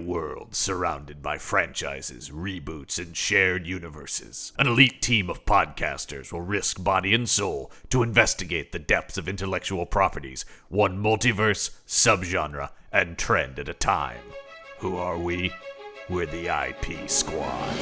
world surrounded by franchises, reboots, and shared universes. An elite team of podcasters will risk body and soul to investigate the depths of intellectual properties, one multiverse, subgenre, and trend at a time. Who are we? We're the IP Squad.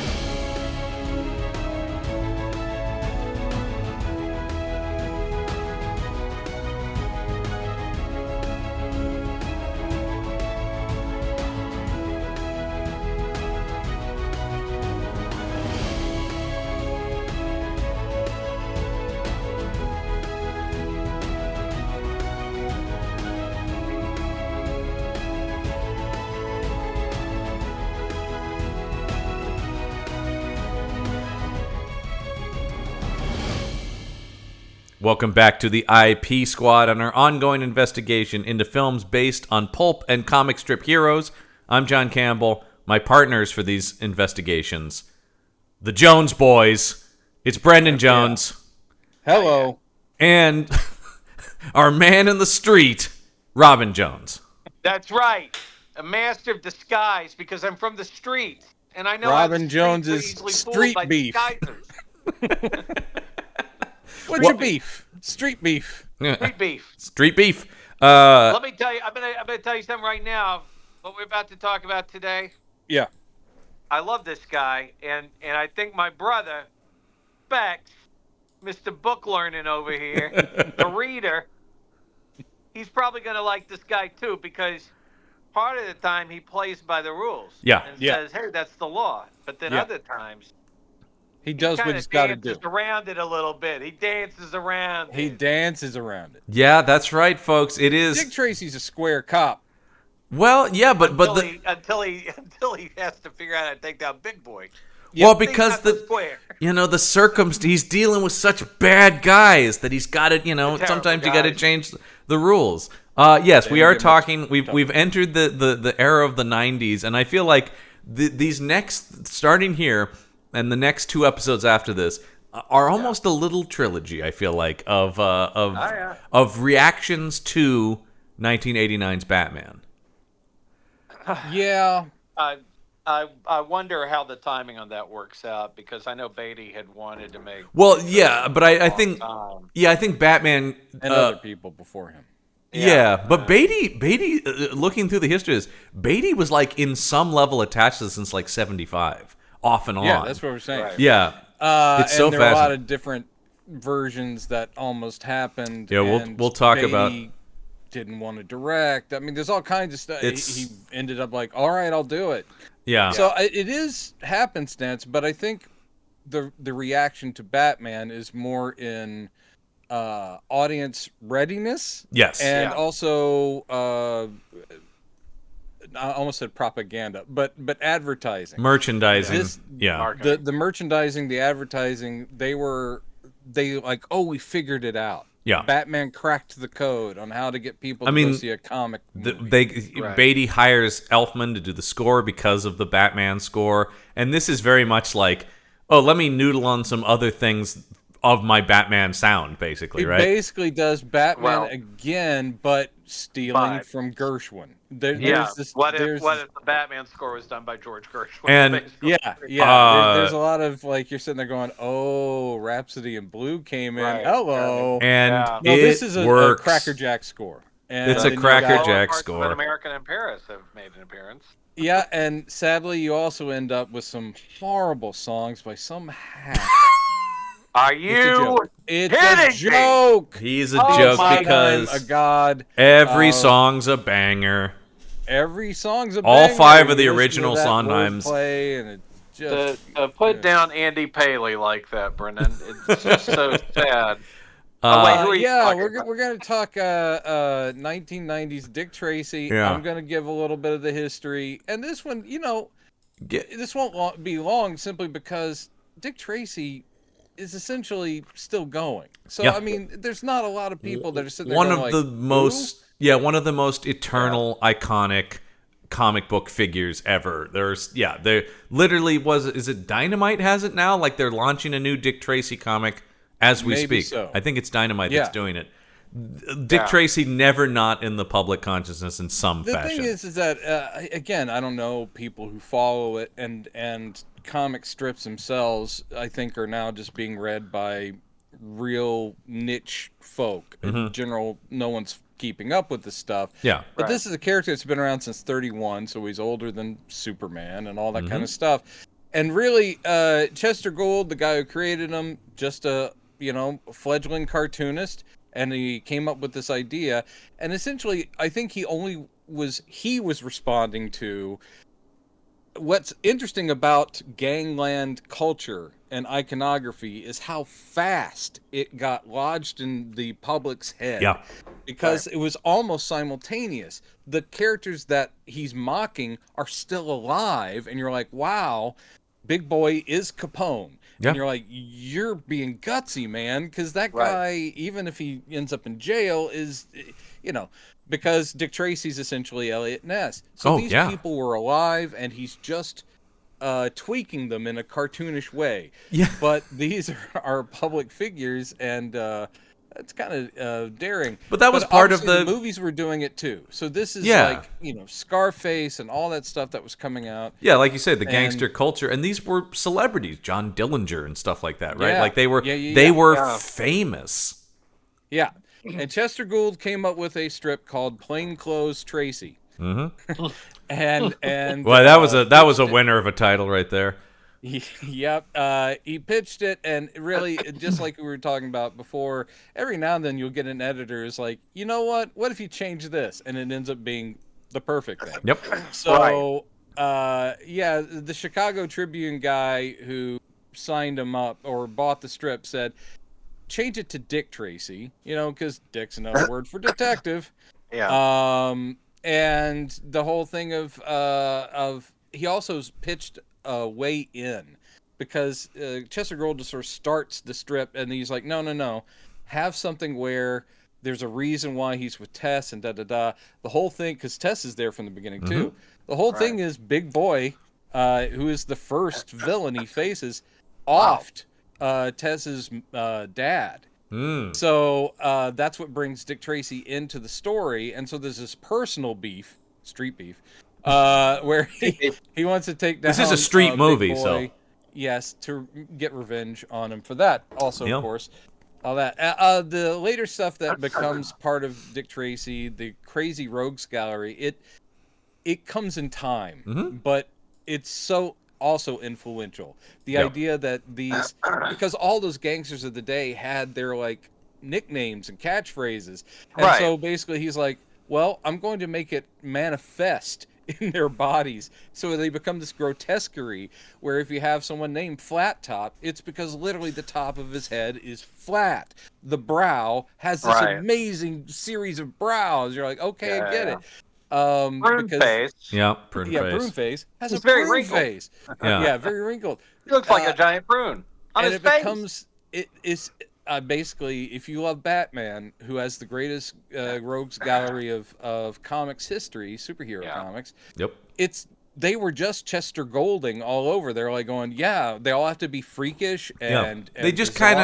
Welcome back to the IP Squad on our ongoing investigation into films based on pulp and comic strip heroes. I'm John Campbell. My partners for these investigations, the Jones Boys. It's Brendan Jones. Hello. And our man in the street, Robin Jones. That's right. A master of disguise because I'm from the street. And I know Robin Jones is street beef. What's your beef? Street beef. Street beef. Street beef. Let me tell you. I'm gonna tell you something right now. What we're about to talk about today. Yeah. I love this guy, and I think my brother, Bex, Mr. Book Learning over here, the reader, he's probably gonna like this guy too because part of the time he plays by the rules. Yeah. And says, hey, that's the law. But then other times. He does what he's got to do. He dances around it a little bit. He dances around it. Yeah, that's right, folks. It is. Dick Tracy's a square cop. Well, yeah, but until he has to figure out how to take down Big Boy. Well, because he's dealing with such bad guys that he's got to, sometimes you got to change the rules. Yes, we are talking. We've entered the era of the 90s, and I feel like these next, starting here. And the next two episodes after this are almost a little trilogy. I feel like of reactions to 1989's Batman. Yeah, I wonder how the timing on that works out because I know Beatty had wanted to make. Well, yeah, but I think Batman and other people before him. Yeah, but Beatty, looking through the history of this, Beatty was like in some level attached to this since like 75. Off and on. Yeah, that's what we're saying. Right. Yeah. It's so and there are a lot of different versions that almost happened. Yeah, we'll talk Beatty about. Didn't want to direct. I mean, there's all kinds of stuff. He ended up like, all right, I'll do it. Yeah. So it is happenstance, but I think the reaction to Batman is more in audience readiness. Yes. And also. I almost said propaganda, but advertising, merchandising. The merchandising, the advertising. They like, oh, we figured it out. Yeah, Batman cracked the code on how to get people to go see a comic movie. Beatty hires Elfman to do the score because of the Batman score, and this is very much like, oh, let me noodle on some other things of my Batman sound, basically, right? It basically does Batman again, but stealing from Gershwin. What if the Batman score was done by George Gershwin? And there's a lot of like you're sitting there going, "Oh, Rhapsody in Blue came in. Right. Hello." And this is a Cracker Jack score. And it's a Cracker Jack score. But American in Paris have made an appearance. Yeah, and sadly, you also end up with some horrible songs by some hack. Are you? It's a joke. He's a joke because a god. Every song's a banger. Every song's a banger. All five of the original Sondheims. And it just put down Andy Paley like that, Brendan. It's just so sad. Who are you we're gonna talk 1990s Dick Tracy. Yeah. I'm gonna give a little bit of the history, and this one, this won't be long, simply because Dick Tracy is essentially still going. So I mean, there's not a lot of people that are sitting there one going of the most eternal, iconic comic book figures ever. There literally is it Dynamite has it now? Like they're launching a new Dick Tracy comic as we speak. So. I think it's Dynamite that's doing it. Dick Tracy never not in the public consciousness in some fashion. The thing is that again, I don't know people who follow it, and comic strips themselves, I think, are now just being read by real niche folk. In general, no one's keeping up with this stuff. Yeah, but this is a character that's been around since 31, so he's older than Superman and all that kind of stuff. And really, Chester Gould, the guy who created him, just a fledgling cartoonist. And he came up with this idea, and essentially, I think he was responding to what's interesting about gangland culture and iconography is how fast it got lodged in the public's head. Yeah, because it was almost simultaneous. The characters that he's mocking are still alive, and you're like, wow, Big Boy is Capone. Yeah. And you're like, you're being gutsy, man, because that guy, even if he ends up in jail, is, because Dick Tracy's essentially Elliot Ness. So these people were alive, and he's just tweaking them in a cartoonish way. Yeah. But these are public figures, and it's kind of daring. But that was part of the movies were doing it too. So this is like, Scarface and all that stuff that was coming out. Yeah, like you said, the gangster culture, and these were celebrities, John Dillinger and stuff like that, right? Yeah. Like they were famous. Yeah. And Chester Gould came up with a strip called Plainclothes Tracy. Mm-hmm. and well, that was a winner of a title right there. Yep. He pitched it, and really, just like we were talking about before, every now and then you'll get an editor who's like, you know what? What if you change this? And it ends up being the perfect thing. Yep. So, the Chicago Tribune guy who signed him up or bought the strip said, change it to Dick Tracy, because Dick's another word for detective. Yeah. And the whole thing of he also pitched way in, because Chester Gould just sort of starts the strip, and he's like, no, have something where there's a reason why he's with Tess and the whole thing, because Tess is there from the beginning too. The whole thing is Big Boy, who is the first villain he faces, offed Tess's dad. So that's what brings Dick Tracy into the story, and so there's this personal beef, street beef, where he wants to take down. This is a street movie, Big Boy, so yes, to get revenge on him for that. Also, of course, all that. The later stuff that becomes part of Dick Tracy, the Crazy Rogues Gallery, it comes in time, but it's so also influential. The idea that because all those gangsters of the day had their like nicknames and catchphrases, and so basically he's like, well, I'm going to make it manifest in their bodies, so they become this grotesquerie where if you have someone named Flat Top, it's because literally the top of his head is flat. The brow has this amazing series of brows. You're like, okay, I get it. Prune face. Yeah, prune face. Prune face has a very prune wrinkled. face. Yeah, very wrinkled. He looks like a giant prune on and his it face. is basically, if you love Batman, who has the greatest rogues gallery of comics history, superhero comics. Yep. They were just Chester Golding all over. They're like going, they all have to be freakish and they just kind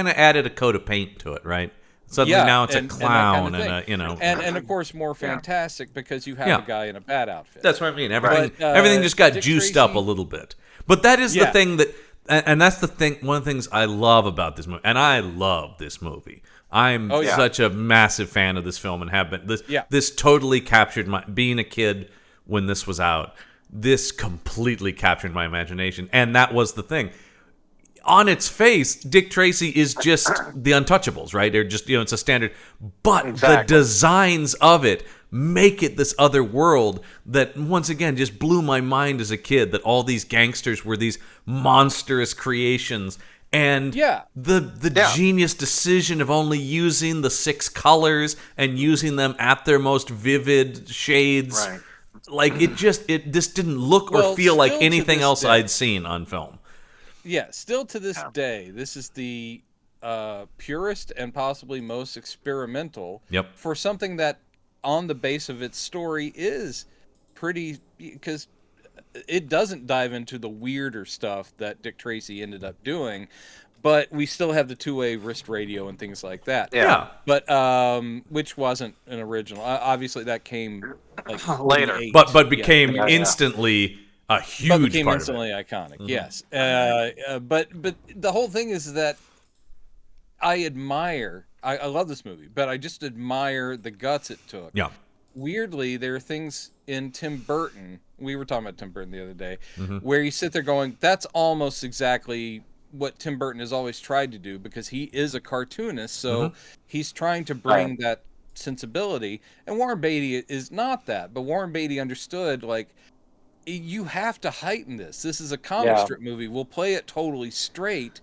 of added a coat of paint to it, right? Suddenly now it's a clown and of course more fantastic because you have a guy in a bat outfit. That's what I mean. Everything just got Dick juiced Tracy, up a little bit. But that is the thing that, and that's the thing. One of the things I love about this movie, and I love this movie. I'm such a massive fan of this film and have been. This totally captured being a kid when this was out. This completely captured my imagination, and that was the thing. On its face, Dick Tracy is just the Untouchables, right? They're just, it's a standard. But the designs of it make it this other world that, once again, just blew my mind as a kid, that all these gangsters were these monstrous creations. And the genius decision of only using the 6 colors and using them at their most vivid shades. Right. Like, this didn't look or feel like anything else I'd seen on film. Yeah, still to this day, this is the purest and possibly most experimental for something that, on the base of its story, is pretty, because it doesn't dive into the weirder stuff that Dick Tracy ended up doing, but we still have the two-way wrist radio and things like that. Yeah. But which wasn't an original. Obviously, that came like Later. But became instantly a huge became part instantly of it. iconic. Yes. But the whole thing is that I admire. I love this movie, but I just admire the guts it took. Yeah. Weirdly, there are things in Tim Burton. We were talking about Tim Burton the other day, where you sit there going, "That's almost exactly what Tim Burton has always tried to do," because he is a cartoonist, so he's trying to bring that sensibility. And Warren Beatty is not that, but Warren Beatty understood, like, you have to heighten this. This is a comic strip movie. We'll play it totally straight.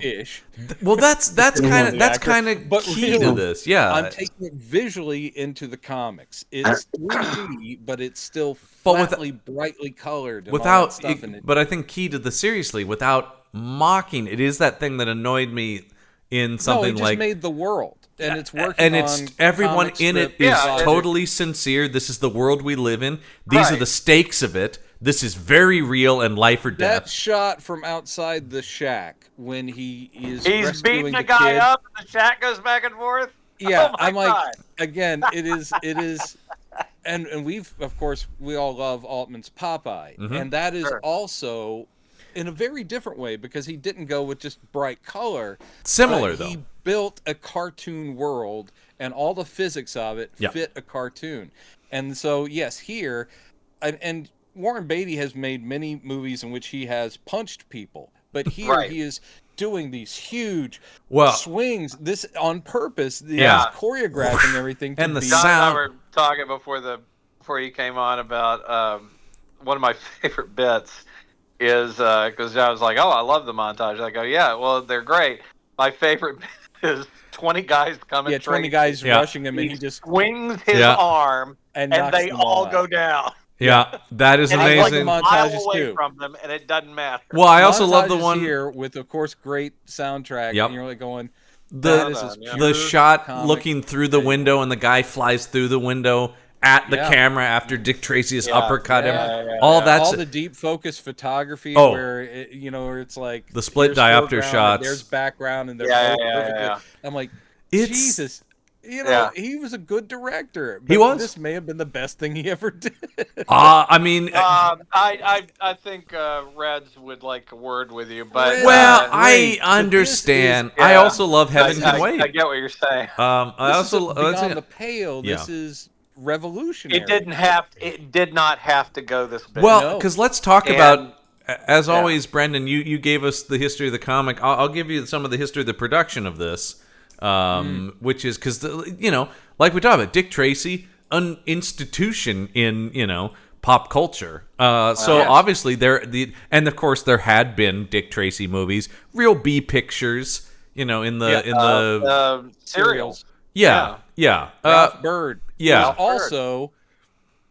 Ish. Well, that's kind of key to this. Yeah, I'm taking it visually into the comics. It's 3D, but it's still flatly, brightly colored. And all that stuff in it. But I think key to the seriously, without mocking, it is that thing that annoyed me in something just like made the world, and it's working. And it's on everyone in it is design. totally sincere. This is the world we live in. These are the stakes of it. This is very real and life or death. That shot from outside the shack when he's beating a guy kid. up and the shack goes back and forth. Yeah, I'm like, again, it is, and we've, of course, we all love Altman's Popeye, and that is also in a very different way because he didn't go with just bright color. Similar though. He built a cartoon world, and all the physics of it fit a cartoon, and so yes, here, and Warren Beatty has made many movies in which he has punched people, but here he is doing these huge swings. This on purpose. He's choreographing everything. And the John sound. and I were talking before you came on about one of my favorite bits is because I was like, "Oh, I love the montage." I go, "Yeah, well, they're great." My favorite bit is 20 guys coming. Yeah, 20 guys rushing him, and he just swings his arm, and they all go down. Yeah, that is amazing. I like the montages away from them, and it doesn't matter. Well, I also love the one here with, of course, great soundtrack. And you're like going, the shot looking through the window, and the guy flies through the window at the camera after Dick Tracy has uppercut him. All the deep focus photography where it's like the split diopter shots. There's background, and they're both perfect. I'm like, Jesus. He was a good director. But he was. This may have been the best thing he ever did. I mean, I think Reds would like a word with you, but I understand. I also love Heaven Can Wait. I get what you're saying. I also Beyond the Pale. This is revolutionary. It did not have to go this big. Well, because let's talk about. As always, Brendan, you gave us the history of the comic. I'll give you some of the history of the production of this. Which is because like we talked about, Dick Tracy, an institution in pop culture. Obviously and of course there had been Dick Tracy movies, real B pictures, in the serials. Ralph Bird. Yeah. Also,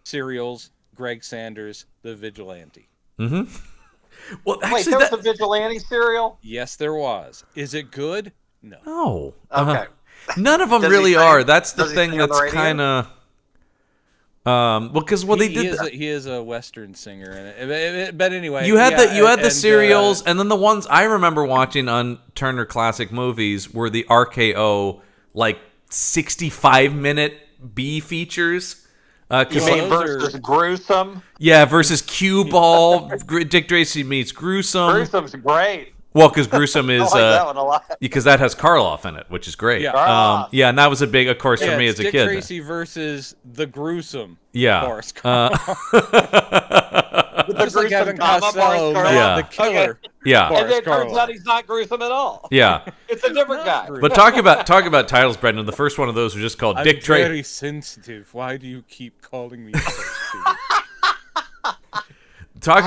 serials. Greg Sanders, The Vigilante. Well, actually, wait, there was a Vigilante serial. Yes, there was. Is it good? No. Okay. None of them really are. That's the thing that's kind of. They did. He is a Western singer in it. But anyway, you had the serials, and then the ones I remember watching on Turner Classic Movies were the RKO 65-minute B features. You mean versus Gruesome? Yeah, versus Cue Ball. Dick Tracy meets Gruesome. Gruesome's great. Well, because Gruesome is that one a lot. Because that has Karloff in it, which is great. Yeah, and that was a big, of course, for me as a Dick kid. Dick Tracy versus the Gruesome. Boris Just like Evan Costello, the killer. Yeah, and then it turns out he's not gruesome at all. Yeah, it's a different guy. But talk about titles, Brendan. The first one of those was just called Dick Tracy. I'm very sensitive. Why do you keep calling me Tracy? Talk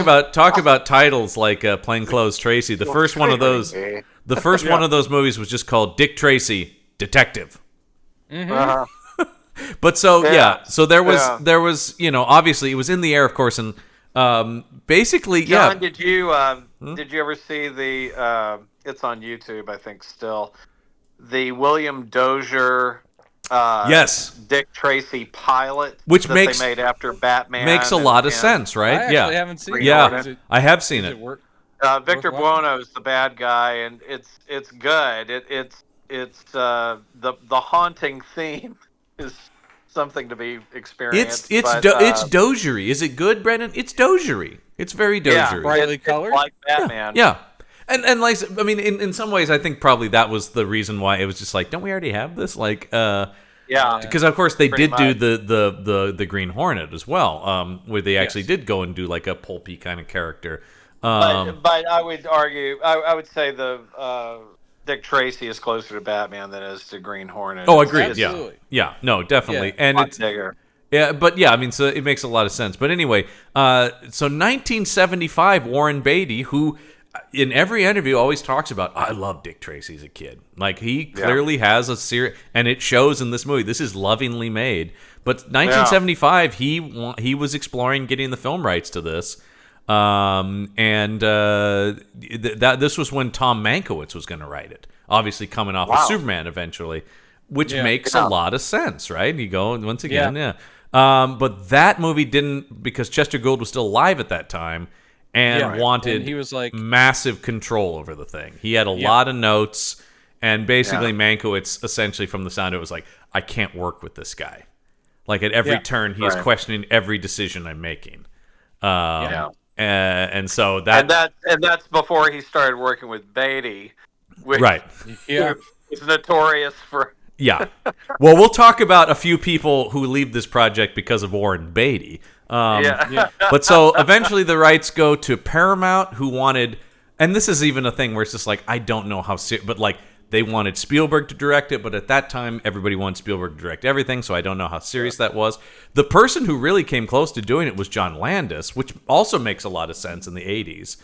about titles like Plainclothes Tracy. The first one of those one of those movies was just called Dick Tracy Detective. But so there was obviously it was in the air, of course, and basically John, did you ever see the it's on YouTube I think still, the William Dozier yes, Dick Tracy pilot, which they made after Batman makes a lot of sense, right? I actually haven't seen it. Yeah, I have seen it. Victor Buono is the bad guy, and it's good. It's the haunting theme is something to be experienced. It's dogery. Is it good, Brendan? It's dogery. It's very dogery. Yeah, brightly colored, like Batman. Yeah. And like, I mean, in some ways, I think probably that was the reason why it was just like, don't we already have this? Like, yeah, because of course they did much. do the Green Hornet as well, where they actually did go and do like a pulpy kind of character. But I would argue, I would say the Dick Tracy is closer to Batman than is to Green Hornet. Oh, agreed. Absolutely. Yeah, no, definitely, and Much it's bigger. yeah, but yeah, I mean, so it makes a lot of sense. But anyway, so 1975, Warren Beatty, who in every interview always talks about, I love Dick Tracy as a kid. Like, he clearly has a serious, and it shows in this movie. This is lovingly made. But 1975, he was exploring getting the film rights to this. This was when Tom Mankiewicz was going to write it. Obviously coming off of Superman eventually, which makes a lot of sense, right? You go, once again, but that movie didn't, because Chester Gould was still alive at that time and wanted and he was like massive control over the thing. He had a lot of notes, and basically Mankiewicz, essentially from the sound, it was like, I can't work with this guy. Like, at every turn, he is questioning every decision I'm making. And so that's before he started working with Beatty, which is notorious for. Yeah. Well, we'll talk about a few people who leave this project because of Warren Beatty. But so eventually the rights go to Paramount, who wanted, and this is even a thing where it's just like, I don't know how, but like, they wanted Spielberg to direct it, but at that time, everybody wanted Spielberg to direct everything, so I don't know how serious that was. The person who really came close to doing it was John Landis, which also makes a lot of sense in the 80s,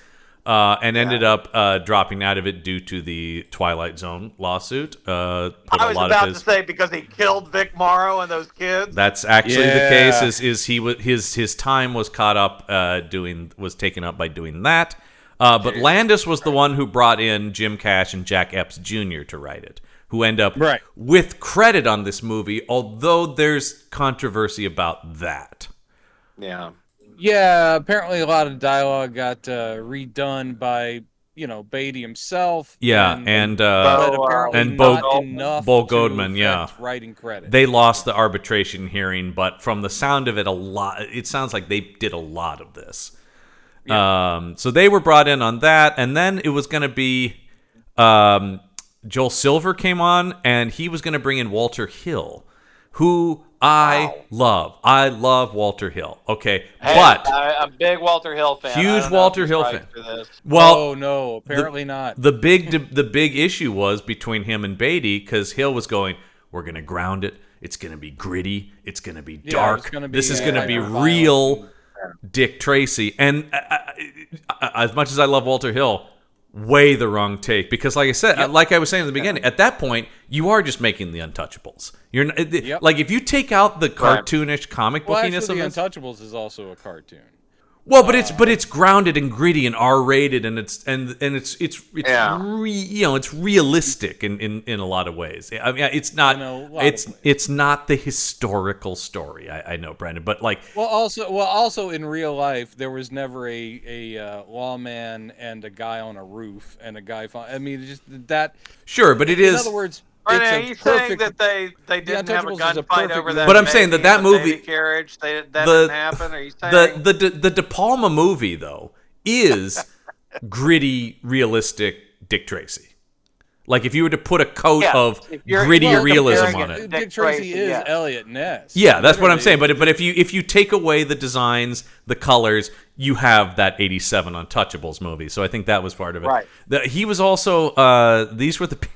and ended up dropping out of it due to the Twilight Zone lawsuit. I was about to say, because he killed Vic Morrow and those kids. That's actually the case, is his time was caught up was taken up by doing that. But Landis was the one who brought in Jim Cash and Jack Epps Jr. to write it, who end up with credit on this movie, although there's controversy about that. Yeah. Yeah, apparently a lot of dialogue got redone by, Beatty himself. Yeah, and Bo Goldman, writing credit. They lost the arbitration hearing, but from the sound of it, it sounds like they did a lot of this. So they were brought in on that, and then it was going to be Joel Silver came on, and he was going to bring in Walter Hill, who I love. I love Walter Hill. Okay, but I'm a big Walter Hill fan. Huge Walter Hill fan. Well, no, apparently not. The big issue was between him and Beatty, because Hill was going, we're going to ground it. It's going to be gritty. It's going to be dark. This is going to be real. Dick Tracy, and as much as I love Walter Hill, way the wrong take, because like I said, like I was saying in the beginning, at that point you are just making the Untouchables. You're like, if you take out the cartoonish comic bookiness of the this, Untouchables is also a cartoon. Well, but it's grounded and gritty and R-rated, and it's realistic in a lot of ways. I mean, it's not it's not the historical story. I know, Brandon, but like also in real life, there was never a lawman and a guy on a roof and a guy. I mean, just that. Sure, but it is. In other words. Are you saying that they didn't have a gunfight over that? But I'm saying that movie carriage that didn't happen. Are you saying the De Palma movie though is gritty, realistic Dick Tracy? Like, if you were to put a coat of gritty realism on it, Dick Tracy is Elliot Ness. Yeah, that's what I'm saying. But if you take away the designs, the colors, you have that '87 Untouchables movie. So I think that was part of it. Right. He was also these were the.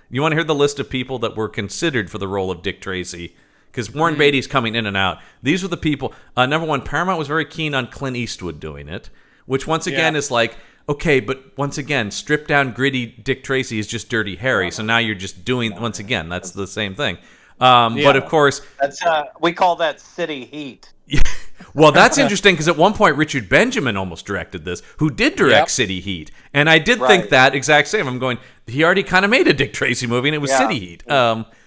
You want to hear the list of people that were considered for the role of Dick Tracy? Because Warren Beatty's coming in and out. These were the people. Number one, Paramount was very keen on Clint Eastwood doing it, which once again is like, okay, but once again, stripped down gritty Dick Tracy is just Dirty Harry. So now you're just doing, once again, that's the same thing. But of course, that's we call that city heat. Well, that's interesting, because at one point Richard Benjamin almost directed this, who did direct City Heat, and I did think that exact same. I'm going, he already kind of made a Dick Tracy movie, and it was City Heat.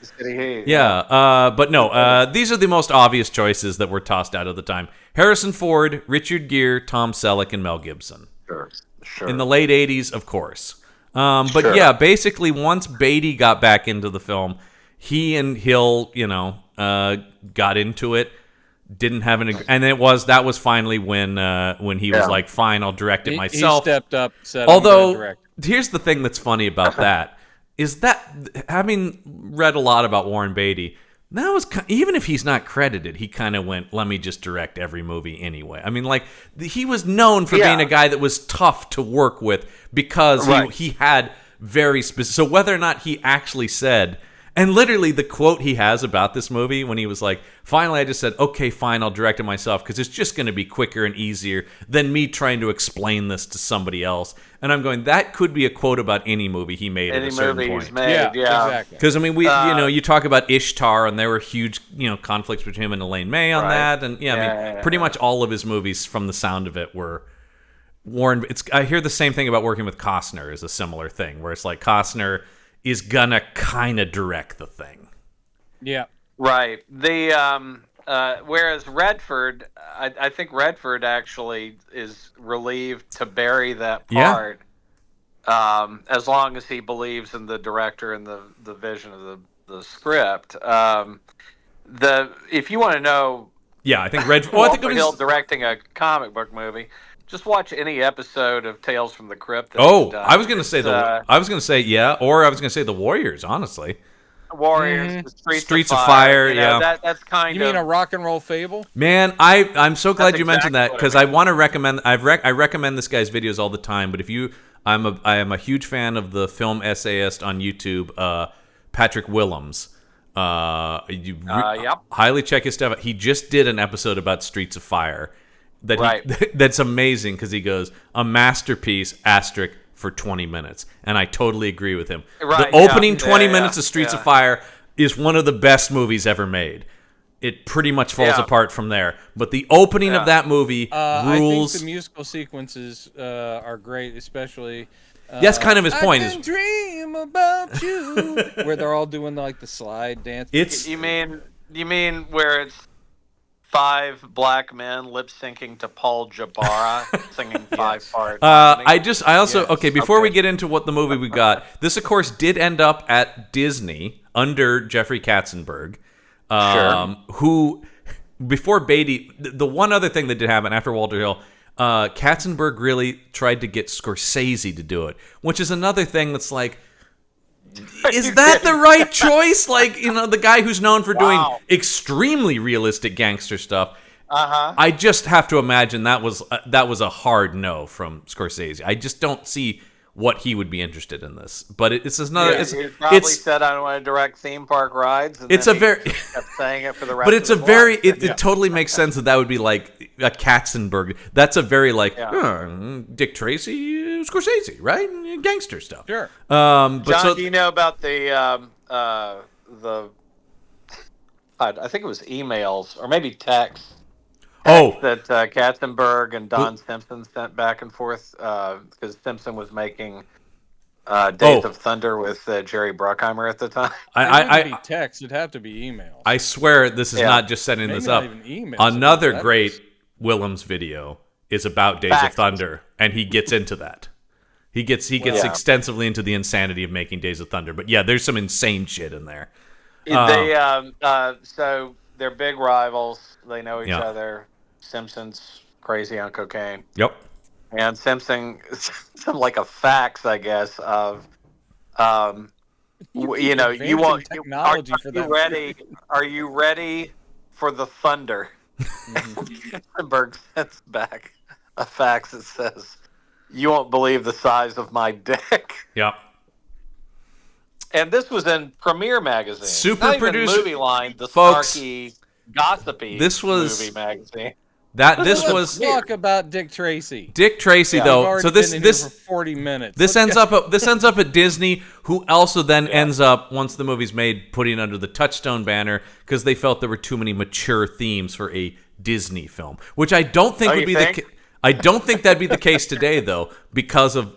City Heat. But no, these are the most obvious choices that were tossed out at the time: Harrison Ford, Richard Gere, Tom Selleck, and Mel Gibson. Sure. In the late 80s, of course. But Sure. yeah, basically once Beatty got back into the film, he and Hill, got into it. Didn't have an, and that was finally when he was like, "Fine, I'll direct it myself." He stepped up, said, Although, "I'm gonna direct." here's the thing that's funny about that is that, having read a lot about Warren Beatty, that was, even if he's not credited, he kind of went, "Let me just direct every movie anyway." I mean, like, he was known for being a guy that was tough to work with because he had very specific. So whether or not he actually said. And literally, the quote he has about this movie when he was like, finally, I just said, okay, fine, I'll direct it myself because it's just going to be quicker and easier than me trying to explain this to somebody else. And I'm going, that could be a quote about any movie he made at a certain point. He's made, yeah. Exactly. Because, I mean, you talk about Ishtar, and there were huge, conflicts between him and Elaine May on that. And, pretty much all of his movies, from the sound of it, were Warren. I hear the same thing about working with Costner is a similar thing, where it's like Costner is gonna kind of direct the thing. Yeah. Right. The whereas Redford, I think Redford actually is relieved to bury that part, as long as he believes in the director and the vision of the script. If you want to know, I think Redford. Walter Hill directing a comic book movie. Just watch any episode of Tales from the Crypt. I was gonna say or I was gonna say the Warriors. Honestly, Warriors, Streets of Fire. That's kind of. You mean a rock and roll fable? Man, I'm so glad you mentioned that, because I want to recommend. I recommend this guy's videos all the time. But I am a huge fan of the film essayist on YouTube, Patrick Willems. Highly check his stuff out. He just did an episode about Streets of Fire. That's amazing, because he goes, a masterpiece asterisk for 20 minutes, and I totally agree with him. The opening 20 minutes of Streets of Fire is one of the best movies ever made. It pretty much falls apart from there, but the opening of that movie rules. I think the musical sequences are great, especially. That's kind of his point. I can dream about you, where they're all doing like the slide dance. You mean where it's 5 black men lip syncing to Paul Jabara singing 5 parts. Before we get into what the movie we got, this of course did end up at Disney under Jeffrey Katzenberg, who, before Beatty, the one other thing that did happen after Walter Hill, Katzenberg really tried to get Scorsese to do it, which is another thing that's like, is that the right choice? Like, the guy who's known for doing extremely realistic gangster stuff. I just have to imagine that was a hard no from Scorsese. I just don't see what he would be interested in this. But he probably said, "I don't want to direct theme park rides." And it's a very kept saying it for the rest. But it's a very it totally makes sense that would be like a Katzenberg. That's a very Dick Tracy, Scorsese, right? Gangster stuff. Sure. John, do you know about the I think it was emails or maybe texts? That Katzenberg and Don Simpson sent back and forth because Simpson was making Days of Thunder with Jerry Bruckheimer at the time. It wouldn't be text; it'd have to be email. I swear this is not just setting this up. Another great Willems video is about Days of Thunder, and he gets into that. He gets extensively into the insanity of making Days of Thunder. But yeah, there's some insane shit in there. So they're big rivals. They know each other. Simpson's crazy on cocaine. Yep. And Simpson, some like a fax, I guess, of, you want technology for that. Are you ready for the thunder? Katzenberg sends back a fax that says, "You won't believe the size of my dick." Yep. And this was in Premiere magazine. Super producer movie line, the folks, snarky, gossipy movie magazine. Let's talk about Dick Tracy. Dick Tracy, though. So this for 40 minutes. This ends up at Disney, who also then ends up, once the movie's made, putting it under the Touchstone banner because they felt there were too many mature themes for a Disney film, which I don't think would be the. I don't think that'd be the case today, though, because of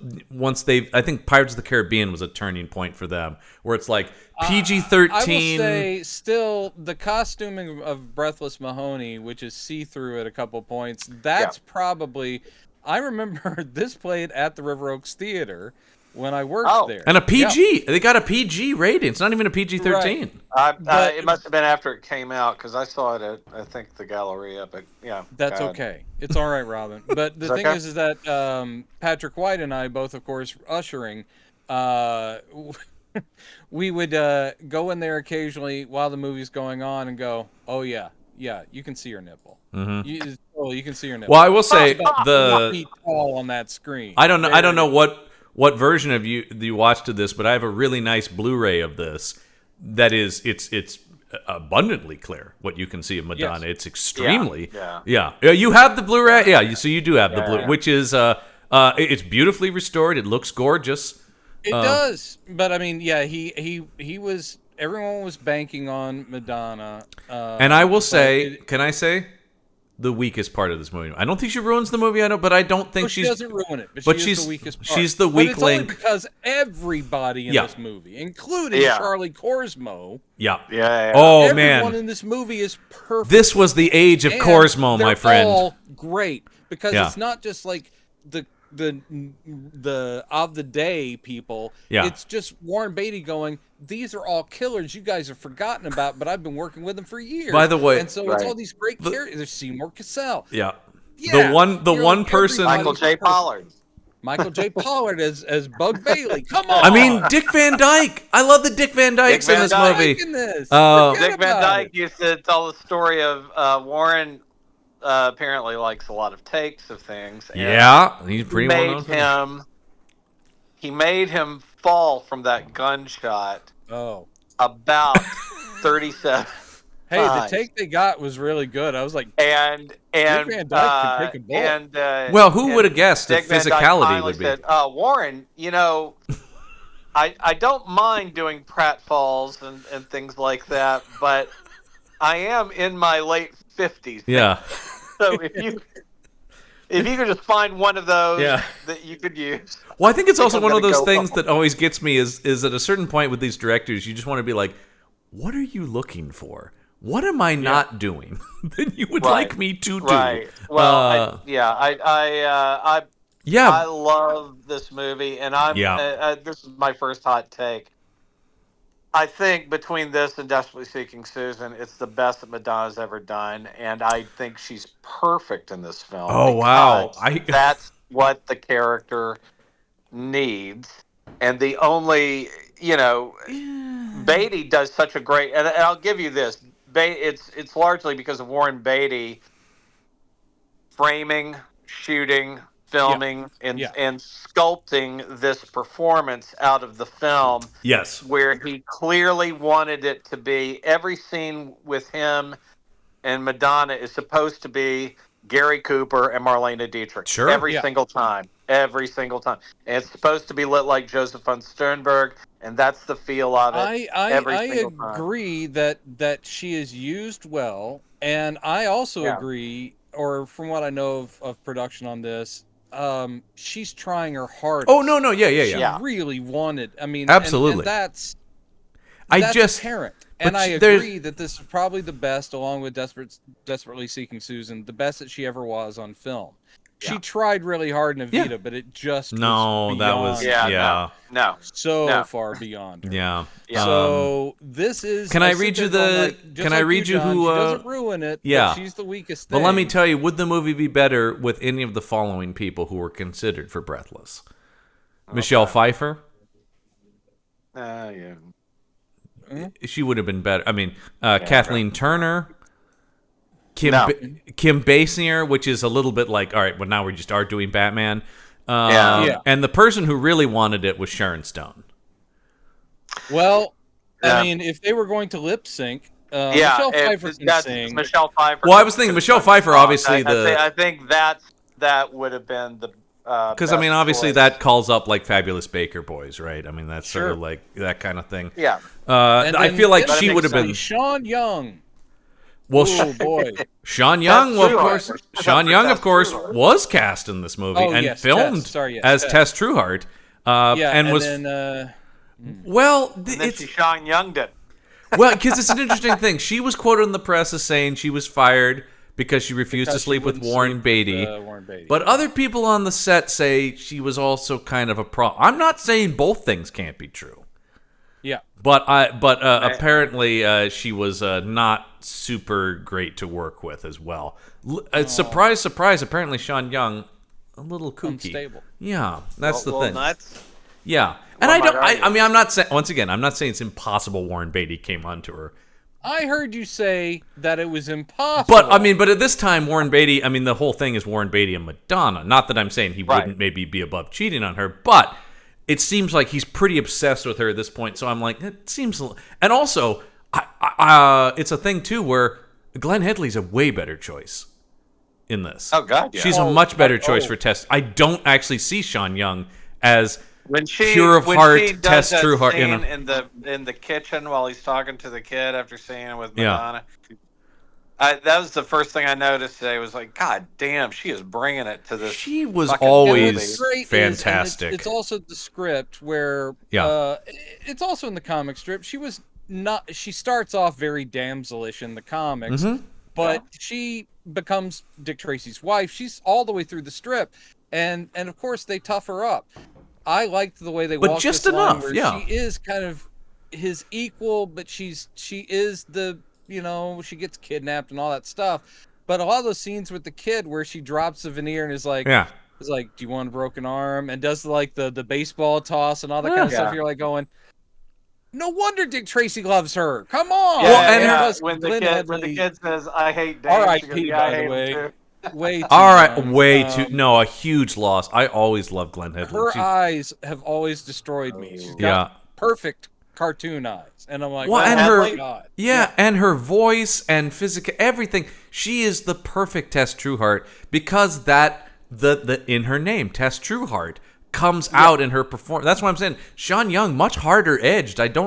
I think Pirates of the Caribbean was a turning point for them, where it's like PG-13. I will say, still, the costuming of Breathless Mahoney, which is see-through at a couple points, that's probably I remember this played at the River Oaks Theater when I worked there. And a PG. Yeah. They got a PG rating. It's not even a PG-13. Right. It must have been after it came out because I saw it at, I think, the Galleria. But yeah. That's okay. It's all right, Robin. But the thing is that Patrick White and I both, of course, ushering, we would go in there occasionally while the movie's going on and go, oh, yeah, you can see her nipple. Mm-hmm. You can see her nipple. Well, I will say the feet tall on that screen. I don't know what version of you watched of this, but I have a really nice Blu-ray of this. That is, it's abundantly clear what you can see of Madonna. Yes. It's extremely, yeah. You have the Blu-ray, so you do have the Blu-ray, which is it's beautifully restored. It looks gorgeous. It does, but I mean, he was. Everyone was banking on Madonna, and I will say, can I say, the weakest part of this movie? I don't think she ruins the movie. But I don't think she doesn't ruin it. But she's the weakest part. She's the weak link. Only because everybody in this movie, including Charlie Korsmo, oh everyone man, everyone in this movie is perfect. This was the age of Korsmo, my friend. All great because it's not just like the of the day people. It's just Warren Beatty going, these are all killers you guys have forgotten about, but I've been working with them for years. By the way, and so it's all these great characters. There's Seymour Cassell. The one person, Michael J. Pollard. Michael J. Pollard as Bug Bailey. Come on. I mean, Dick Van Dyke. I love the Dick Van Dykes in this movie. Dick Van Dyke used to tell the story of Warren. Apparently likes a lot of takes of things. And he's pretty well known. He made him fall from that gunshot. Oh, about 37. Hey, the take they got was really good. I was like, and Dick Van Dyke could take a bullet. Well, who would have guessed that physicality would be? Said, Warren, I don't mind doing pratfalls and things like that, but I am in my late 50s. Yeah. So if you could just find one of those that you could use. Well, I think it's also one of those things that always gets me is at a certain point with these directors, you just want to be like, what are you looking for? What am I not doing that you would like me to do? Right. Well, I love this movie, and this is my first hot take. I think between this and Desperately Seeking Susan, it's the best that Madonna's ever done, and I think she's perfect in this film. Oh, wow. That's what the character needs. And the only, Beatty does such a great, and I'll give you this, it's largely because of Warren Beatty framing, shooting, filming and sculpting this performance out of the film. Yes. Where he clearly wanted it to be, every scene with him and Madonna is supposed to be Gary Cooper and Marlene Dietrich. Sure. Every single time. And it's supposed to be lit like Joseph von Sternberg, and that's the feel of it. I agree that she is used well, and I also agree, or from what I know of production on this, she's trying her hardest. Oh no, She really wanted. I mean, absolutely. And that's apparent. And I agree that this is probably the best, along with Desperately Seeking Susan, the best that she ever was on film. She tried really hard in Evita, but it just was far beyond her. Yeah. So this is. Can I read you the? Can I read you who? She doesn't ruin it. Yeah. But she's the weakest thing. But let me tell you, would the movie be better with any of the following people who were considered for Breathless? Michelle Pfeiffer. Yeah. She would have been better. I mean, Kathleen Turner. Kim Basinger, which is a little bit like, all right, well, now we just are doing Batman. And the person who really wanted it was Sharon Stone. Well, I mean, if they were going to lip sync, Michelle Pfeiffer can sing. Michelle Pfeiffer. Well, I was thinking Michelle Pfeiffer, obviously. I think that would have been the. Because I mean, obviously, that calls up like Fabulous Baker Boys, right? I mean, that's sort of like that kind of thing. Yeah. I feel like she would have been Sean Young. Well, boy, Sean Young, of course. Sean Young, of course, was cast in this movie and filmed as Tess Trueheart. She Sean Younged it. Well, because it's an interesting thing. She was quoted in the press as saying she was fired because she refused to sleep with Warren Beatty. But other people on the set say she was also kind of a problem. I'm not saying both things can't be true. Yeah. But apparently she was not super great to work with as well. Surprise, surprise. Apparently Sean Young, a little kooky. Unstable. Yeah, that's the thing. Nuts. Yeah, and I mean, I'm not saying, once again, I'm not saying it's impossible Warren Beatty came onto her. I heard you say that it was impossible. But at this time, Warren Beatty, I mean, the whole thing is Warren Beatty and Madonna. Not that I'm saying he wouldn't maybe be above cheating on her, but it seems like he's pretty obsessed with her at this point. So I'm like, it seems, and also, it's a thing too where Glenn Headley's a way better choice in this. Oh God, yeah. She's a much better choice for Tess. I don't actually see Sean Young as pure of heart, Tess Trueheart. You know, in the kitchen while he's talking to the kid after seeing it with Madonna. Yeah. That was the first thing I noticed today. Was like, God damn, she is bringing it to this. She was always fantastic. It's also the script where, it's also in the comic strip. She was not. She starts off very damselish in the comics, but she becomes Dick Tracy's wife. She's all the way through the strip, and of course they tough her up. I liked the way they walked just this line enough, where she is kind of his equal, but she is the, she gets kidnapped and all that stuff. But a lot of those scenes with the kid where she drops the veneer and is like, do you want a broken arm? And does like the baseball toss and all that kind of stuff. You're like going, no wonder Dick Tracy loves her. Come on. When the kid says, I hate Dave. R.I.P. by the way. Way too a huge loss. I always loved Glenn Headley. Her eyes have always destroyed me. She's got perfect cartoon eyes, and I'm like, God. And her voice and physical everything. She is the perfect Tess Trueheart because that the in her name, Tess Trueheart, comes out in her performance. That's what I'm saying. Sean Young, much harder edged. And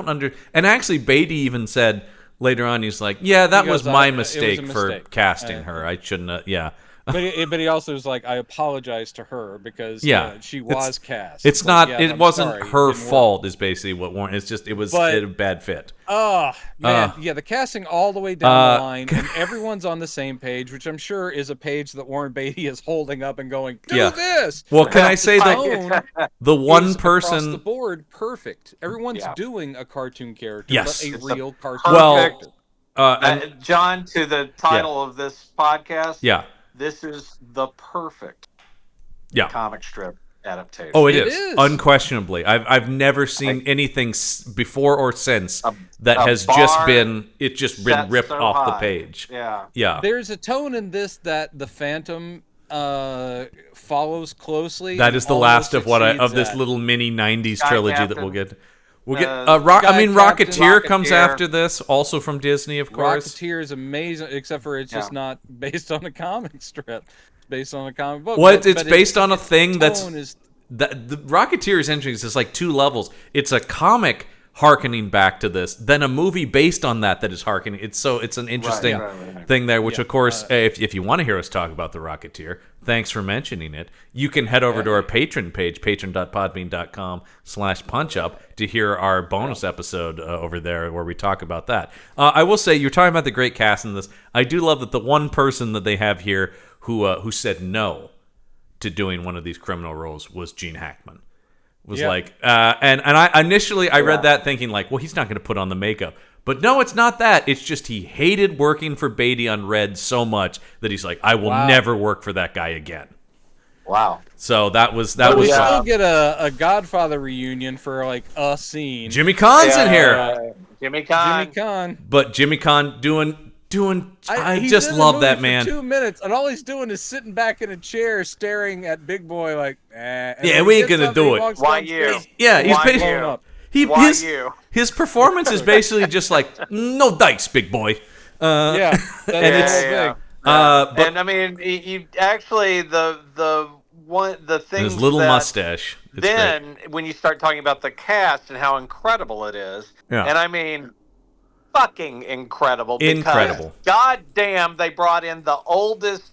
actually, Beatty even said later on, he's like, that was my mistake for casting her. I shouldn't have, But he also was like, I apologize to her because she was cast. It's not. It wasn't her fault. Is basically what Warren. It's just it was a bad fit. Oh man, the casting all the way down the line, and everyone's on the same page, which I'm sure is a page that Warren Beatty is holding up and going, "Do this." Well, can I say the one person across the board perfect? Everyone's doing a cartoon character, but a real cartoon character. John, to the title of this podcast. Yeah. This is the perfect comic strip adaptation. Oh, it is unquestionably. I've never seen anything before or since that has just been ripped off the page. Yeah. There's a tone in this that the Phantom follows closely. That is the last of this little mini '90s trilogy that we'll get. We'll get. Rocketeer comes after this, also from Disney, of course. Rocketeer is amazing, except for it's just not based on a comic strip. It's based on a comic book. Well, it's based on a thing the Rocketeer is interesting. It's like two levels. It's a comic hearkening back to this, then a movie based on that is hearkening. It's an interesting thing there, which of course, if you want to hear us talk about The Rocketeer, thanks for mentioning it. You can head over to our Patreon page, patreon.podbean.com/punchup, to hear our bonus episode over there where we talk about that. I will say, you're talking about the great cast in this. I do love that the one person that they have here who said no to doing one of these criminal roles was Gene Hackman. Like, and I initially read that thinking like, well, he's not going to put on the makeup, but no, it's not that. It's just he hated working for Beatty on Red so much that he's like, I will never work for that guy again. Wow. So that was. We still get a Godfather reunion for like a scene. Jimmy Caan's in here. Jimmy Caan. But Jimmy Caan doing. I just love that man. For 2 minutes, and all he's doing is sitting back in a chair, staring at Big Boy like, we ain't gonna do it. Why you? Yeah, his performance is basically just like, no dice, Big Boy. And I mean, you actually the thing. His little mustache. Then when you start talking about the cast and how incredible it is, and I mean, fucking incredible. Because goddamn, they brought in the oldest.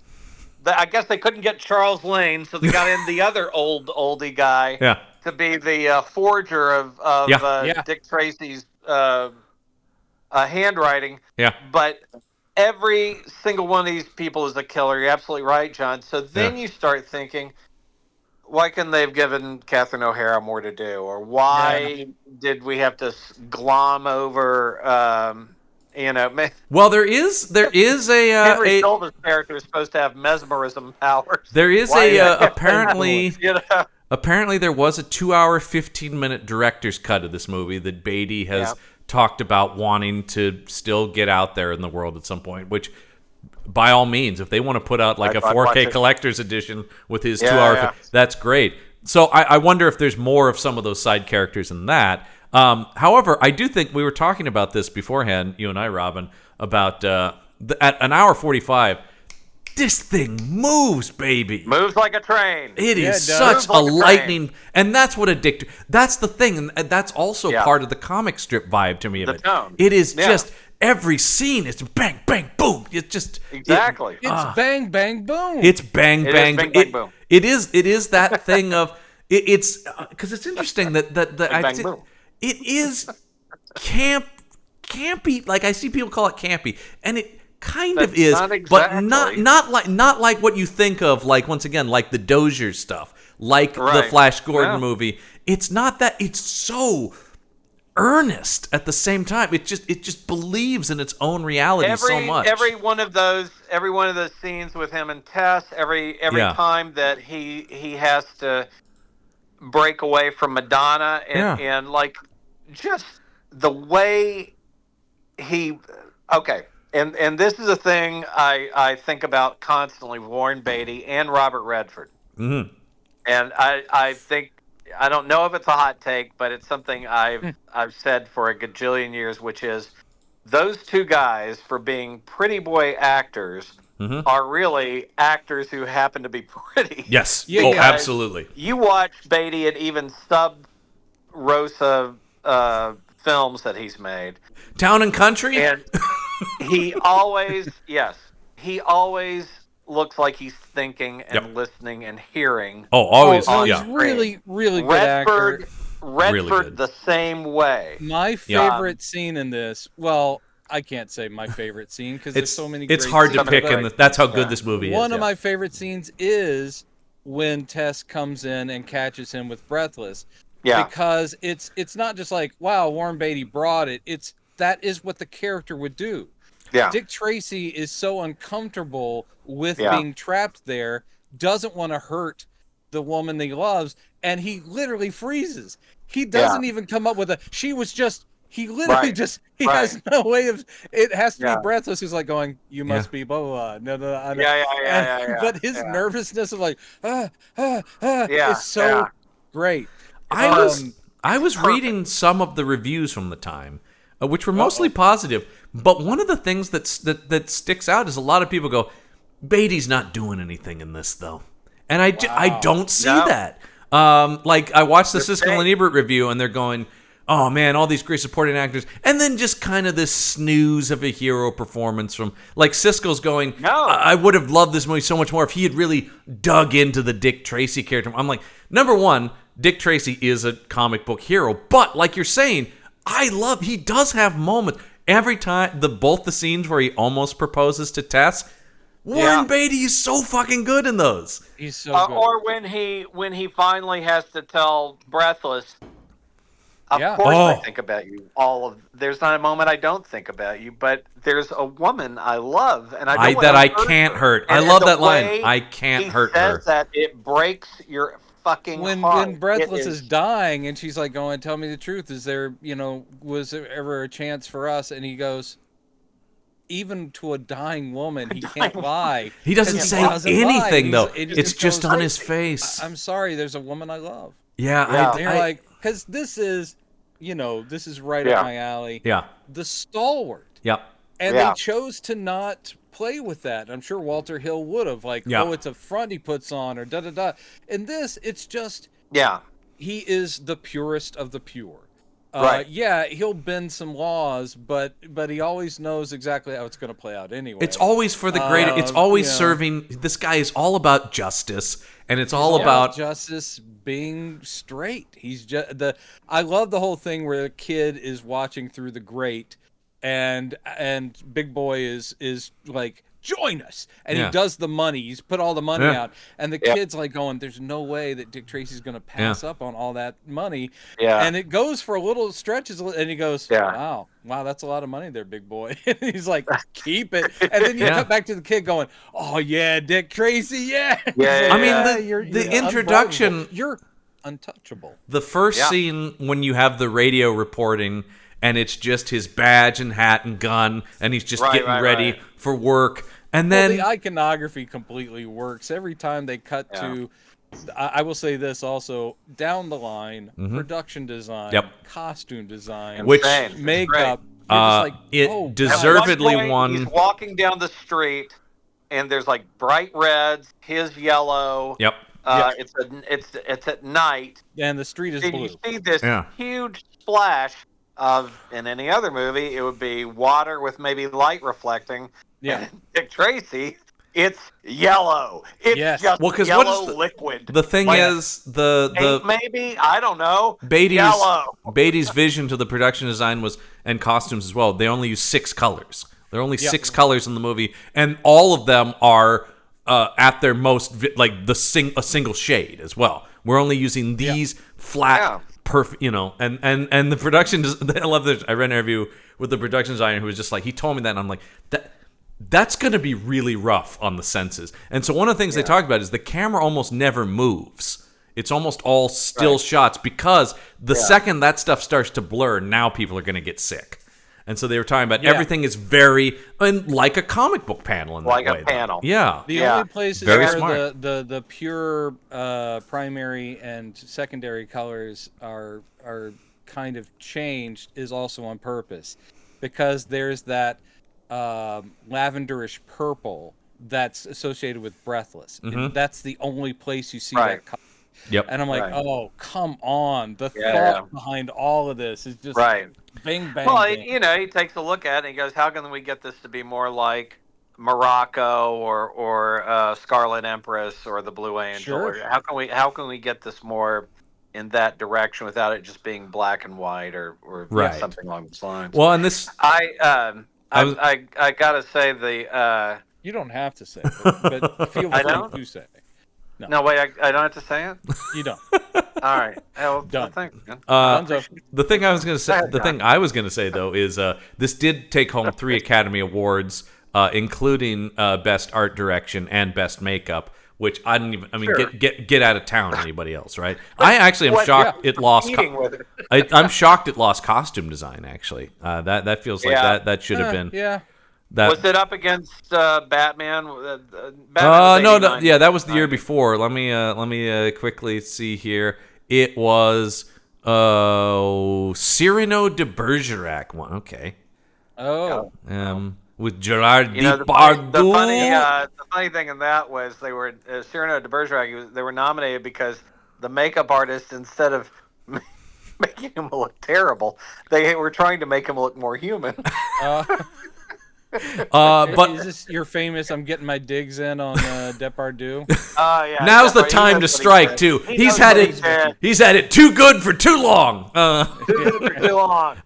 I guess they couldn't get Charles Lane, so they got in the other oldie guy to be the forger of Dick Tracy's handwriting. Yeah. But every single one of these people is a killer. You're absolutely right, John. So then you start thinking, why couldn't they have given Catherine O'Hara more to do? Or why did we have to glom over, Well, there is a... Henry Silva's character is supposed to have mesmerism powers. There is apparently... Apparently there was a 2-hour, 15-minute director's cut of this movie that Beatty has talked about wanting to still get out there in the world at some point, which... By all means, if they want to put out like a 4K collector's edition with his 2-hour, that's great. So I wonder if there's more of some of those side characters in that. However, I do think we were talking about this beforehand, you and I, Robin, about at an hour 45, this thing moves, baby. Moves like a train. It is such a lightning, and that's what that's the thing, and that's also part of the comic strip vibe to me of it. The tone. It is just... Every scene is bang, bang, boom. It's just exactly. It's bang, bang, boom. It's bang, bang, bang, boom. It is that thing of it's because it's interesting that it is campy. Like I see people call it campy, and it kind of is, but not like what you think of. Like once again, like the Dozier stuff, like the Flash Gordon movie. It's not that. It's so earnest at the same time. It just believes in its own reality so much. Every one of those scenes with him and Tess, every time that he has to break away from Madonna and like just the way he and this is a thing I think about constantly with Warren Beatty and Robert Redford. Mm-hmm. And I think, I don't know if it's a hot take, but it's something I've said for a gajillion years, which is those two guys, for being pretty boy actors, are really actors who happen to be pretty. Yes. Oh, absolutely. You watch Beatty and even sub-Rosa films that he's made. Town and Country? And he always looks like he's thinking and listening and hearing. Oh, always. He's really, really good actor. Redford, really good. The same way. My favorite scene in this, well, I can't say my favorite scene because there's so many. It's hard to pick, and that's how good this movie is. One of my favorite scenes is when Tess comes in and catches him with Breathless. Yeah, because it's not just like, wow, Warren Beatty brought it. That is what the character would do. Yeah. Dick Tracy is so uncomfortable with being trapped there, doesn't want to hurt the woman he loves, and he literally freezes. He doesn't even come up with he literally has no way of, it has to be Breathless who's like going, you must be blah, blah, blah. No. Yeah. But his nervousness of like, is so great. I was reading some of the reviews from the time, which were mostly positive. But one of the things that sticks out is a lot of people go, Beatty's not doing anything in this, though. And I don't see that. Like, I watched the Siskel and Ebert review, and they're going, oh, man, all these great supporting actors. And then just kind of this snooze of a hero performance from, like, Siskel's going, I would have loved this movie so much more if he had really dug into the Dick Tracy character. I'm like, number one, Dick Tracy is a comic book hero. But, like you're saying, he does have moments. Every time, both the scenes where he almost proposes to Tess, Warren Beatty is so fucking good in those. He's so good. Or when he finally has to tell Breathless, of course I think about you. There's not a moment I don't think about you, but there's a woman I love, and I can't hurt. I love that line. I can't hurt her. He says that it breaks your fucking heart. When Breathless is dying and she's like going, tell me the truth, was there ever a chance for us? And he goes, even to a dying woman, he can't lie. He doesn't say anything though. It's just on his face. I'm sorry, there's a woman I love. Yeah. You're like, because this is right up my alley. Yeah. The Stalwart. Yep. And they chose to not play with that. I'm sure Walter Hill would have, it's a front he puts on, or da-da-da. In this, it's just, he is the purest of the pure. Right. Yeah, he'll bend some laws, but he always knows exactly how it's going to play out anyway. It's always for the greater. It's always serving. This guy is all about justice, and it's all about justice being straight. He's just I love the whole thing where the kid is watching through the grate, and Big Boy is like, join us, and he does the money. He's put all the money out, and the kid's like going, "There's no way that Dick Tracy's going to pass up on all that money." And it goes for a little stretches, and he goes, "Wow, that's a lot of money there, Big Boy." And he's like, "Keep it." And then you cut back to the kid going, "Oh yeah, Dick Tracy, I mean, the introduction, you're untouchable." The first scene when you have the radio reporting. And it's just his badge and hat and gun, and he's just getting ready for work. And then the iconography completely works every time they cut to. I will say this also: down the line, production design, costume design, which makeup. It deservedly won. He's walking down the street, and there's like bright reds. His yellow. It's at night, and the street is blue. You see this huge splash. In any other movie, it would be water with maybe light reflecting. Yeah. Dick Tracy, it's yellow. It's just yellow liquid. The thing is, the maybe, I don't know. Beatty's vision to the production design and costumes as well. They only use 6 colors. There are only 6 colors in the movie, and all of them are at their most like a single shade as well. We're only using these flat. Perfect, and the production. I love this. I read an interview with the production designer who was just like, he told me that, and I'm like, that's going to be really rough on the senses. And so one of the things they talk about is the camera almost never moves. It's almost all still shots because the second that stuff starts to blur, now people are going to get sick. And so they were talking about everything is very like a comic book panel in that way. Like a panel. Yeah. The only places where the pure primary and secondary colors are kind of changed is also on purpose, because there's that lavenderish purple that's associated with Breathless. And that's the only place you see that color. Yep. And I'm like, oh, come on. The thought behind all of this is just bing, bang, well, bang. He takes a look at it and he goes, how can we get this to be more like Morocco or Scarlet Empress or the Blue Angel? Or how can we get this more in that direction without it just being black and white or something along those lines? Well, and this... I gotta say you don't have to say it, but feel free to say it. No, wait, I don't have to say it? You don't. All right. Done. The thing I was going to say, though, is this did take home 3 Academy Awards, including Best Art Direction and Best Makeup, which I didn't even. I mean, get out of town, anybody else, right? I actually am shocked it lost. I'm shocked it lost costume design. Actually, that feels like that should have been. Yeah. Was it up against Batman? No, that was the year before. Let me quickly see here. It was Cyrano de Bergerac one. Okay. Oh. With Gerard Depardieu. The funny thing in that was they were Cyrano de Bergerac. They were nominated because the makeup artist, instead of making him look terrible, they were trying to make him look more human. But is this your famous? I'm getting my digs in on Depardieu. Yeah. Now's the time to strike too. He's had it too good for too long. Too long.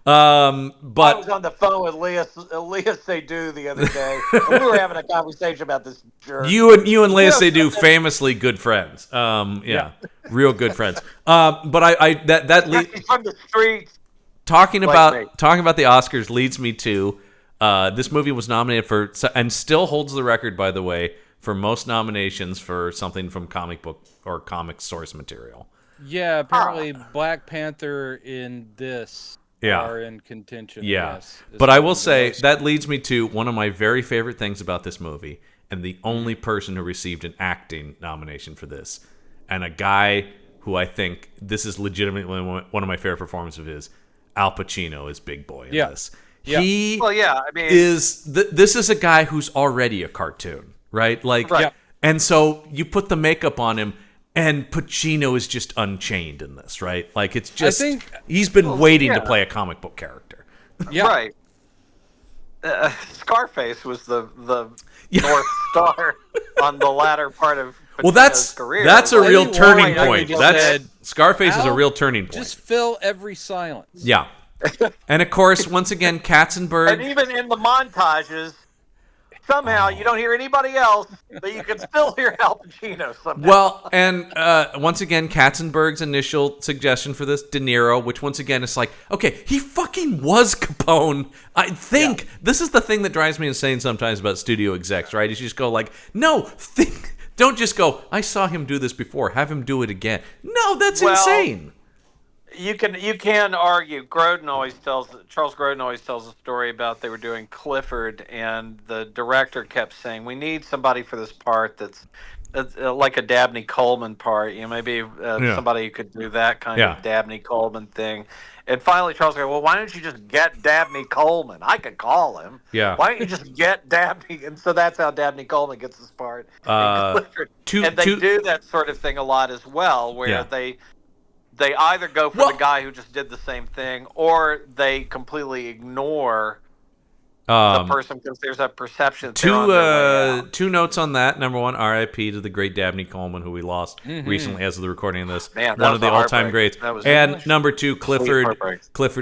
But I was on the phone with Leah Seydoux the other day. And we were having a conversation about this jerk. You and Leah Seydoux, famously good friends. Real good friends. But He's from the streets. Talking about the Oscars leads me to. This movie was nominated for, and still holds the record, by the way, for most nominations for something from comic book or comic source material. Yeah, apparently Black Panther in this are in contention. Yeah, yes, but I will say that leads me to one of my very favorite things about this movie, and the only person who received an acting nomination for this, and a guy who I think this is legitimately one of my favorite performances of his, Al Pacino is Big Boy in this. Yeah. This is a guy who's already a cartoon, right? And so you put the makeup on him, and Pacino is just unchained in this, right? Like it's just he's been waiting to play a comic book character. Right. Scarface was the North Star on the latter part of Pacino's career. That's a real turning point. Scarface is a real turning point. Just fill every silence. Yeah. And of course, once again, Katzenberg. And even in the montages, somehow you don't hear anybody else, but you can still hear Al Pacino somehow. Well, and once again, Katzenberg's initial suggestion for this, De Niro, which once again is like, okay, he fucking was Capone. I think this is the thing that drives me insane sometimes about studio execs, right? Is you just go like, no, don't just go, I saw him do this before, have him do it again. No, that's insane. You can argue. Charles Grodin always tells a story about they were doing Clifford, and the director kept saying, "We need somebody for this part that's like a Dabney Coleman part. Maybe somebody who could do that kind of Dabney Coleman thing." And finally, Charles goes, "Well, why don't you just get Dabney Coleman? I could call him. Yeah. Why don't you just get Dabney?" And so that's how Dabney Coleman gets his part. And they do that sort of thing a lot as well, where they either go for the guy who just did the same thing, or they completely ignore the person because there's a perception. Two notes on that. Number one, R.I.P. to the great Dabney Coleman, who we lost recently as of the recording of this. Man, one of the all-time greats. And number two, Clifford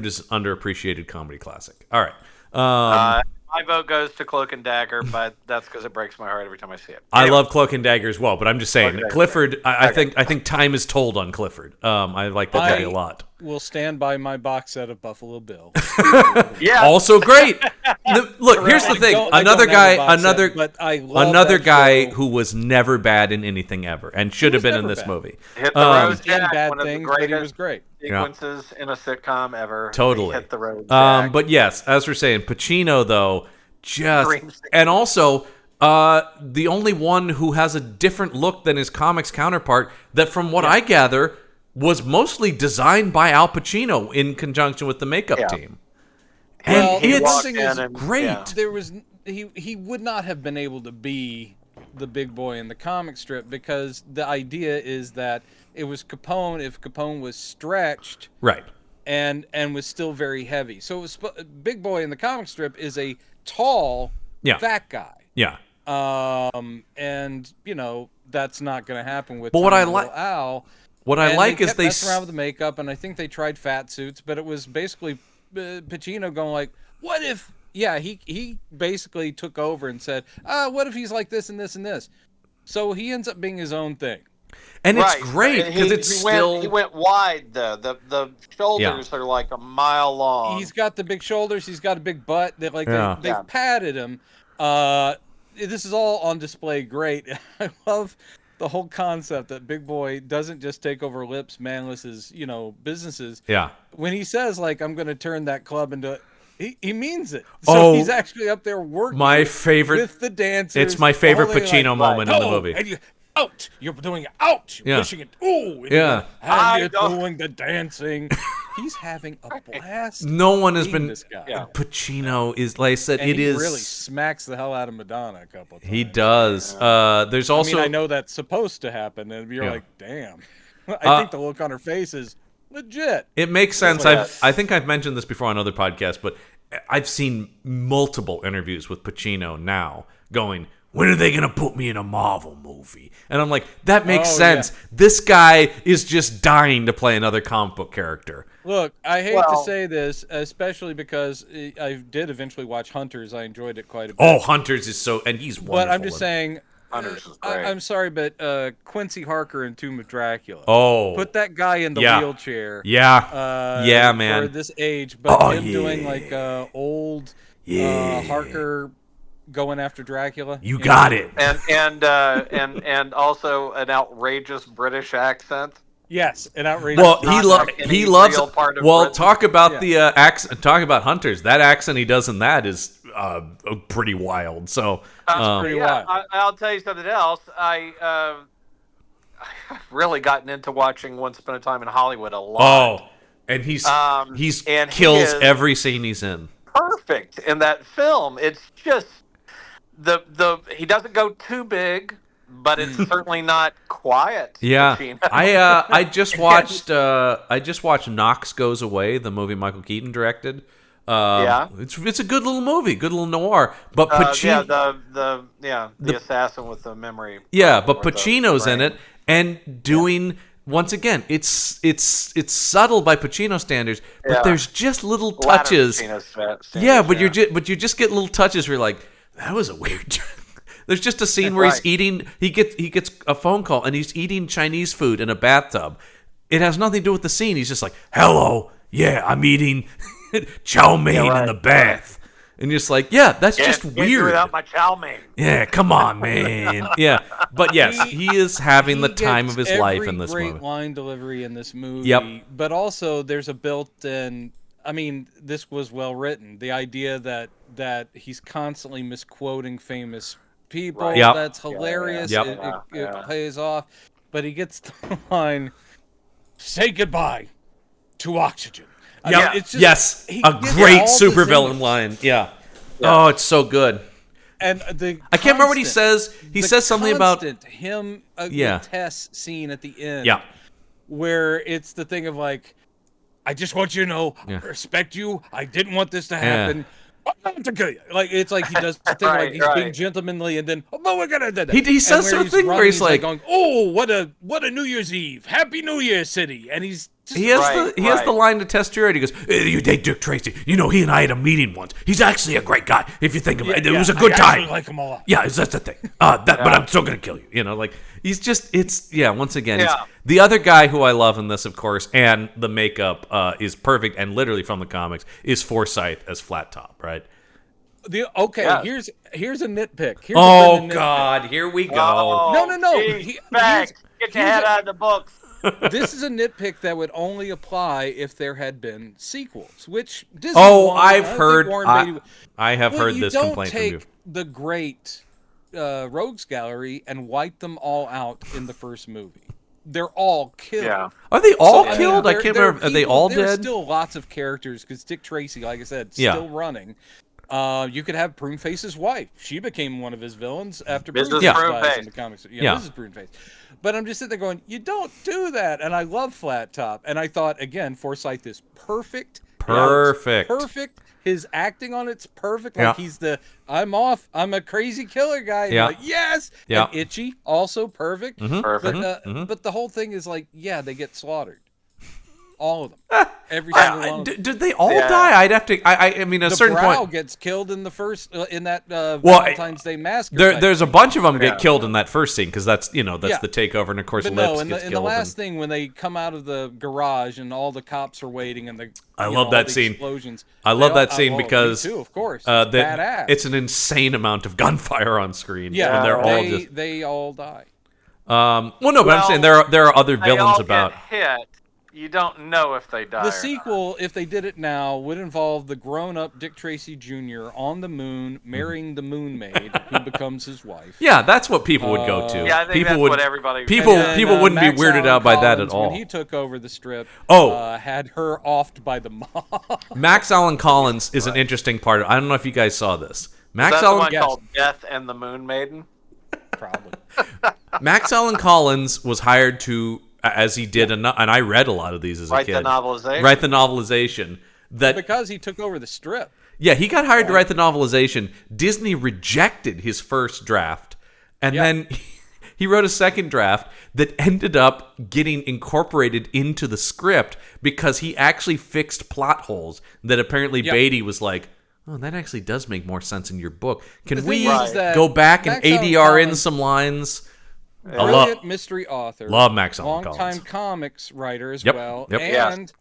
is underappreciated comedy classic. All right. My vote goes to Cloak and Dagger, but that's because it breaks my heart every time I see it. I love Cloak and Dagger as well, but I'm just saying Clifford. I think time is told on Clifford. I like that movie a lot. Will stand by my box set of Buffalo Bill. Also great. Look, here's the thing. Another guy who was never bad in anything ever, and should have been in this movie. Hit the road, Jack, bad things, but he was great. Sequences in a sitcom ever. Totally. Hit the road, Jack. But yes, as we're saying, Pacino though, and also the only one who has a different look than his comics counterpart. That, from what I gather, was mostly designed by Al Pacino in conjunction with the makeup team. And it's great. Yeah. There was he would not have been able to be the big boy in the comic strip, because the idea is that it was Capone if Capone was stretched, right, and was still very heavy. So it was big boy in the comic strip is a tall, fat guy. Yeah. And that's not going to happen with. But what I like, Al. What I like is they messed around with the makeup, and I think they tried fat suits, but it was basically Pacino going like, "What if?" Yeah, he basically took over and said, "What if he's like this and this and this?" So he ends up being his own thing, and it's great because he went wide though. The shoulders are like a mile long. He's got the big shoulders. He's got a big butt. They padded him. This is all on display. Great. I love the whole concept that Big Boy doesn't just take over Lips Manless's, businesses. Yeah. When he says, like, I'm going to turn that club into... He means it. So he's actually up there working with the dancers. It's my favorite Pacino moment in the movie. And you're doing it out. You're pushing it. Ooh. And you're doing the dancing. He's having a blast. No one has been... This guy. Pacino is, like I said, and he really smacks the hell out of Madonna a couple times. He does. There's also... I know that's supposed to happen, and you're like, damn. I think the look on her face is legit. It makes sense. I think I've mentioned this before on other podcasts, but I've seen multiple interviews with Pacino now going, when are they going to put me in a Marvel movie? And I'm like, that makes sense. Yeah. This guy is just dying to play another comic book character. Look, I hate to say this, especially because I did eventually watch Hunters. I enjoyed it quite a bit. Oh, Hunters is so... And he's wonderful. But I'm just saying... Hunters is great. I'm sorry, but Quincy Harker in Tomb of Dracula. Oh. Put that guy in the wheelchair. Yeah, man. For this age. But him doing like old Harker... going after Dracula. You got it. And also an outrageous British accent. Yes, an outrageous. Well, he loves. Well, talk about the accent. Talk about Hunters. That accent he does in that is pretty wild. So pretty wild. I'll tell you something else. I've really gotten into watching Once Upon a Time in Hollywood a lot. Oh, and he kills every scene he's in. Perfect in that film. It's just he doesn't go too big, but it's certainly not quiet. Yeah, I just watched Knox Goes Away, the movie Michael Keaton directed. It's a good little movie, good little noir. But Pacino, the assassin with the memory. Yeah, but Pacino's in it and doing once again, it's subtle by Pacino standards, but there's just little touches. Yeah, but you just get little touches where you're like, that was a weird. There's just a scene where he's eating. He gets a phone call and he's eating Chinese food in a bathtub. It has nothing to do with the scene. He's just like, "Hello, yeah, I'm eating chow mein in the bath," and you're just like, "Yeah, that's just weird." Without my chow mein. Yeah, come on, man. Yeah, but yes, he is having the time of his life in this movie. Great line delivery in this movie. Yep. But also, there's a built-in. I mean, this was well written. The idea that he's constantly misquoting famous people. Yep. That's hilarious. Yep. It pays off. But he gets the line, "Say goodbye to oxygen." I mean, it's just, a great supervillain line. Yeah. Oh, it's so good. And I can't remember what he says. He says something about him. The Tess scene at the end. Yeah. Where it's the thing of like, I just want you to know, I respect you. I didn't want this to happen. I'm going to kill you. Like, it's like he does the thing like he's being gentlemanly, and then, but we're going to. He says something where he's like going, "Oh, what a New Year's Eve. Happy New Year, City." And he's just, he has the line to test your He goes, "You date Dick Tracy. You know, he and I had a meeting once. He's actually a great guy. If you think about it, it was a good time. I like him a lot. Yeah, that's the thing. But I'm still going to kill you. You know, like, he's just, once again, the other guy who I love in this, of course, and the makeup is perfect, and literally from the comics, is Forsythe as Flat Top, right? Here's a nitpick. God, here we go. No. Get your head out of the books. This is a nitpick that would only apply if there had been sequels, which Disney I have heard this complaint from you. You don't take the great rogues gallery and wipe them all out in the first movie. They're all killed. Yeah. Are they all killed? I can't remember. Are they all dead? There's still lots of characters because Dick Tracy, like I said, still running. You could have Pruneface's wife. She became one of his villains after Pruneface dies in the comics. Mrs. Pruneface. But I'm just sitting there going, you don't do that. And I love Flat Top. And I thought, again, Forsythe is perfect. Perfect. His acting on it's perfect. Like he's I'm a crazy killer guy. Yeah. Like, yes. Yeah. And Itchy, also perfect. Mm-hmm. Perfect. But the whole thing is like, they get slaughtered. All of them. Every single one. Did they all die? I'd have to. I mean, at a certain point, gets killed in the first in that Valentine's Day massacre. There's a bunch of them get killed in that first scene because that's the takeover, and of course, Lips gets killed. In the last thing when they come out of the garage and all the cops are waiting and I love that scene. Explosions. I love that scene because me too, of course, it's badass. It's an insane amount of gunfire on screen. Yeah, and they all die. But I'm saying there are other villains about. Get hit. You don't know if they die. The sequel, if they did it now, would involve the grown-up Dick Tracy Jr. on the moon marrying the Moon Maid, who becomes his wife. Yeah, that's what people would go to. Yeah, I think that's what everybody. People wouldn't be weirded out by that at all. When he took over the strip, had her offed by the mob. Max Allan Collins is an interesting part. I don't know if you guys saw this. Max Allan called Death and the Moon Maiden. Probably. Max Allan Collins was hired to. As he did, and I read a lot of these as a kid. Write the novelization. Because he took over the strip. Yeah, he got hired to write the novelization. Disney rejected his first draft, and then he wrote a second draft that ended up getting incorporated into the script because he actually fixed plot holes that apparently Beatty was like, oh, that actually does make more sense in your book. Can we go back and ADR in some lines? Brilliant mystery author. Love Max Allan Collins. Longtime comics writer as well. And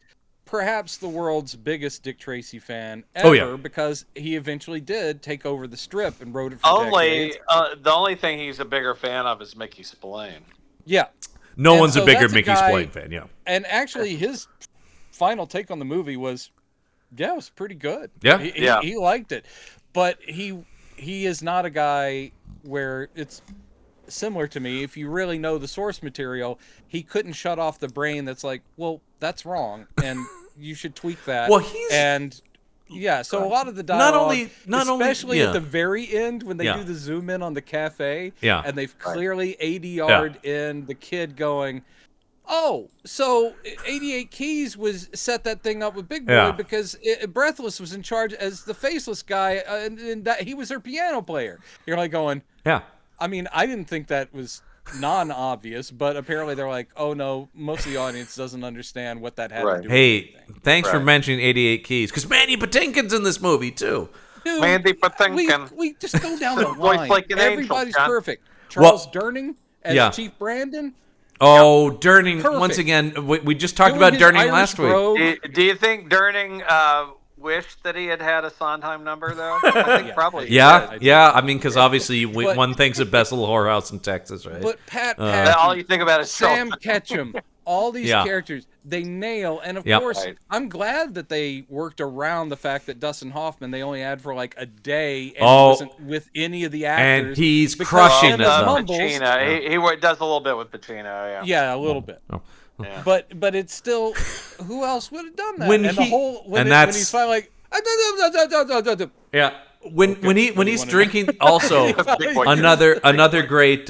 perhaps the world's biggest Dick Tracy fan ever because he eventually did take over the strip and wrote it for decades. The only thing he's a bigger fan of is Mickey Spillane. Yeah. No one's a bigger Mickey Spillane fan, And actually his final take on the movie was, it was pretty good. Yeah. He liked it. But he is not a guy where it's similar to me. If you really know the source material, he couldn't shut off the brain that's like, well, that's wrong and you should tweak that. Well, so a lot of the dialogue, especially at the very end when they do the zoom in on the cafe and they've clearly ADR'd in the kid going, oh, so 88 Keys set that thing up with Big Boy because Breathless was in charge as the faceless guy and that he was her piano player. You're like going, I mean, I didn't think that was non-obvious, but apparently they're like, oh no, most of the audience doesn't understand what that had to do with anything. Thanks for mentioning 88 Keys, because Mandy Patinkin's in this movie too. Dude, Mandy Patinkin. We just go down the line. Like Everybody's angel, perfect. Charles Durning as Chief Brandon. Oh, Durning! Perfect. Once again, we just talked about Durning last week. Do you think Durning wished that he had a Sondheim number though? I think probably. Yeah. I mean, because obviously one thinks of best little whorehouse in Texas, right? But Pat Patton, all you think about is Sam Ketchum. All these characters, they nail. And of course, I'm glad that they worked around the fact that Dustin Hoffman, they only had for like a day, and he wasn't with any of the actors. And he's crushing it. Pacino. He does a little bit with Pacino, Yeah, a little bit. Oh. Yeah. But it's still, who else would have done that? When he's finally like, yeah. When he's drinking, also another great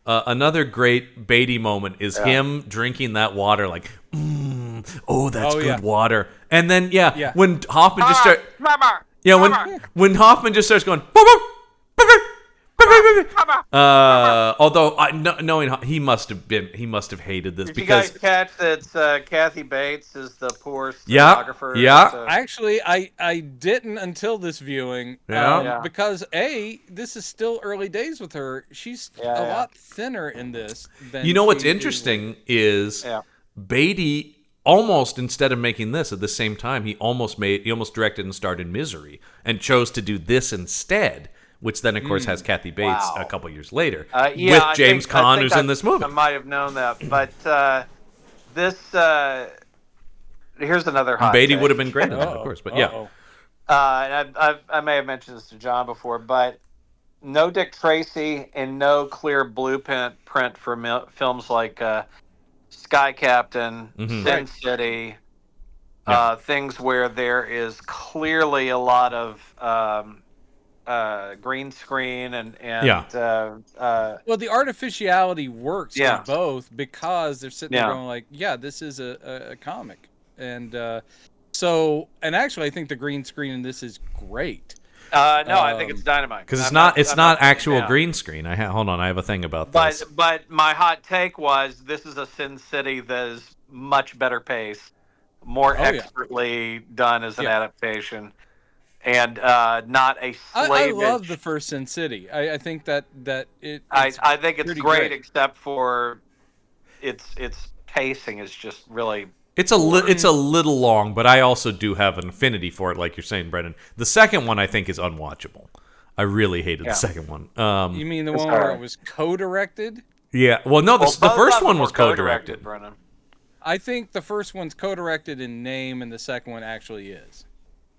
another great Beatty moment is him drinking that water like, that's good water. And then when Hoffman just when Hoffman just starts going, although knowing he must have hated this. Did because you guys catch that Kathy Bates is the poor stenographer? Actually, I didn't until this viewing. Because this is still early days with her. She's a lot thinner in this than what's interesting is Beatty almost, instead of making this at the same time, he almost directed and starred in Misery and chose to do this instead. Which then, of course, has Kathy Bates a couple years later with James Caan, who's in this movie. I might have known that, but here's another hot Beatty take. would have been great in that, of course, but and I may have mentioned this to John before, but no Dick Tracy and no clear blueprint for films like Sky Captain, Sin City, things where there is clearly a lot of green screen and well, the artificiality works for both because they're sitting there going like, this is a comic, and actually I think the green screen in this is great. I think it's dynamite because it's not actual green screen. Hold on, I have a thing about this. But my hot take was this is a Sin City that is much better paced, more expertly done as an adaptation. And not a slavish. I love the first Sin City. I think that it. I think it's great, except for its pacing is just really. It's a little long, but I also do have an affinity for it, like you're saying, Brendan. The second one I think is unwatchable. I really hated the second one. You mean the one where it was co-directed? Yeah. Well, no, the first one was co-directed. Brennan. I think the first one's co-directed in name, and the second one actually is.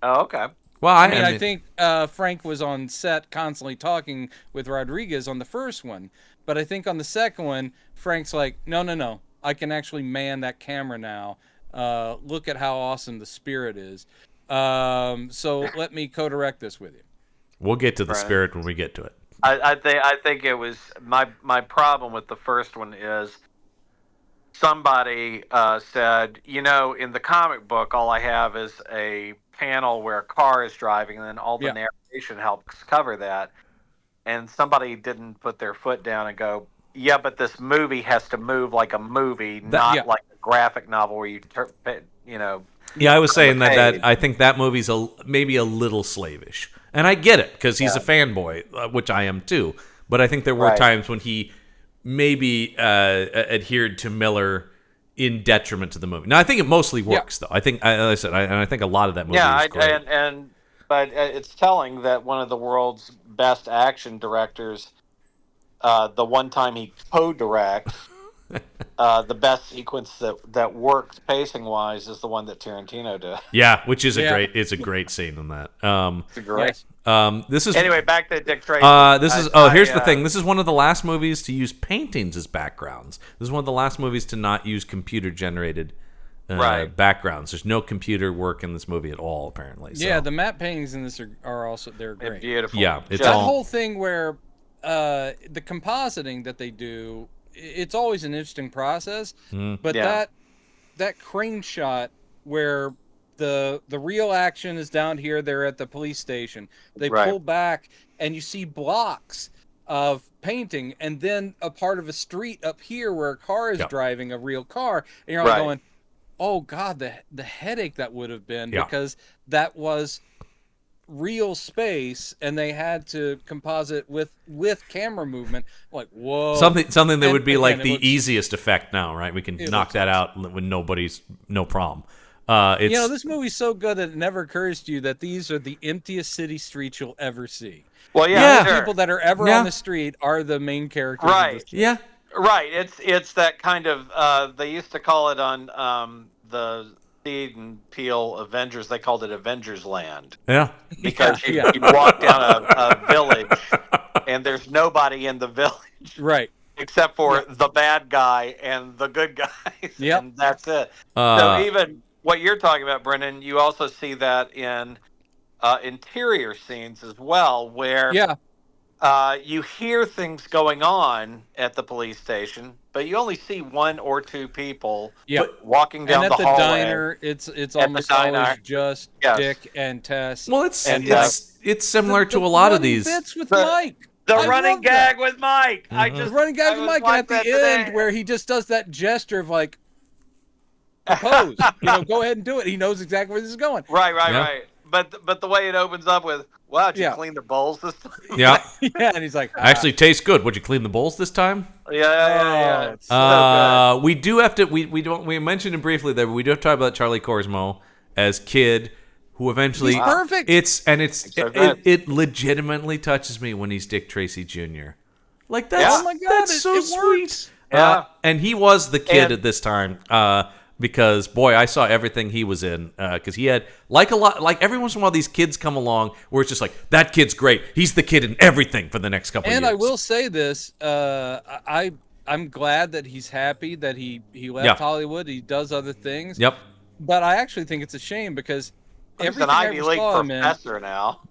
Oh, okay. Well, I think Frank was on set constantly talking with Rodriguez on the first one, but I think on the second one, Frank's like, no, I can actually man that camera now. Look at how awesome the spirit is. So let me co-direct this with you. We'll get to the spirit when we get to it. I think it was my problem with the first one is somebody said, in the comic book, all I have is a panel where a car is driving, and then all the narration helps cover that. And somebody didn't put their foot down and go, but this movie has to move like a movie, not like a graphic novel where you. Yeah, I was saying that I think that movie's maybe a little slavish, and I get it because he's a fanboy, which I am too. But I think there were times when he maybe adhered to Miller in detriment to the movie. Now, I think it mostly works, though. I think, as I said, I think a lot of that movie is great. But it's telling that one of the world's best action directors, the one time he co-directs, the best sequence that works pacing-wise is the one that Tarantino did. Yeah, which is a great scene in that. It's great. This is anyway. Back to Dick Tracy. Here's the thing. This is one of the last movies to use paintings as backgrounds. This is one of the last movies to not use computer-generated backgrounds. There's no computer work in this movie at all, apparently. So. Yeah, the matte paintings in this are also they're great. They're beautiful. Yeah, it's that whole thing where the compositing that they do. It's always an interesting process, but that crane shot where the real action is down here, they're at the police station. They pull back and you see blocks of painting, and then a part of a street up here where a car is driving, a real car, and you're all going, oh God, the headache that would have been, because that was real space, and they had to composite with camera movement. Like, whoa, something that would be like the easiest effect now, right? We can knock that out with no problem. This movie's so good that it never occurs to you that these are the emptiest city streets you'll ever see. Well, the people that are ever on the street are the main characters. Right. Yeah. Right. It's that kind of. They used to call it on the Seed and Peel Avengers. They called it Avengers Land. Yeah. Because you walk down a village, and there's nobody in the village. Right. Except for the bad guy and the good guys. Yep. And that's it. So even what you're talking about, Brendan, you also see that in interior scenes as well, where you hear things going on at the police station, but you only see one or two people walking down the hallway. And at the diner, it's almost always just Dick and Tess. Well, it's similar to a lot of these. Bits with Mike. The running gag with Mike. Mm-hmm. The running gag with Mike, and at the end where he just does that gesture of like, propose. Go ahead and do it. He knows exactly where this is going. Right. But the way it opens up with, wow, did you clean the bowls this time? Yeah. And he's like, actually tastes good. Would you clean the bowls this time? Yeah. It's so good. We do have to. We mentioned it briefly there, but we do have to talk about Charlie Korsmo as kid, who eventually he's perfect. It legitimately touches me when he's Dick Tracy Jr. Like that's oh my God, that's so sweet. Yeah. And he was the kid at this time. Because boy, I saw everything he was in. Because he had like every once in a while these kids come along where it's just like that kid's great. He's the kid in everything for the next couple of years. And I will say this: I'm glad that he's happy that he left Hollywood. He does other things. Yep. But I actually think it's a shame because he's an Ivy League professor now.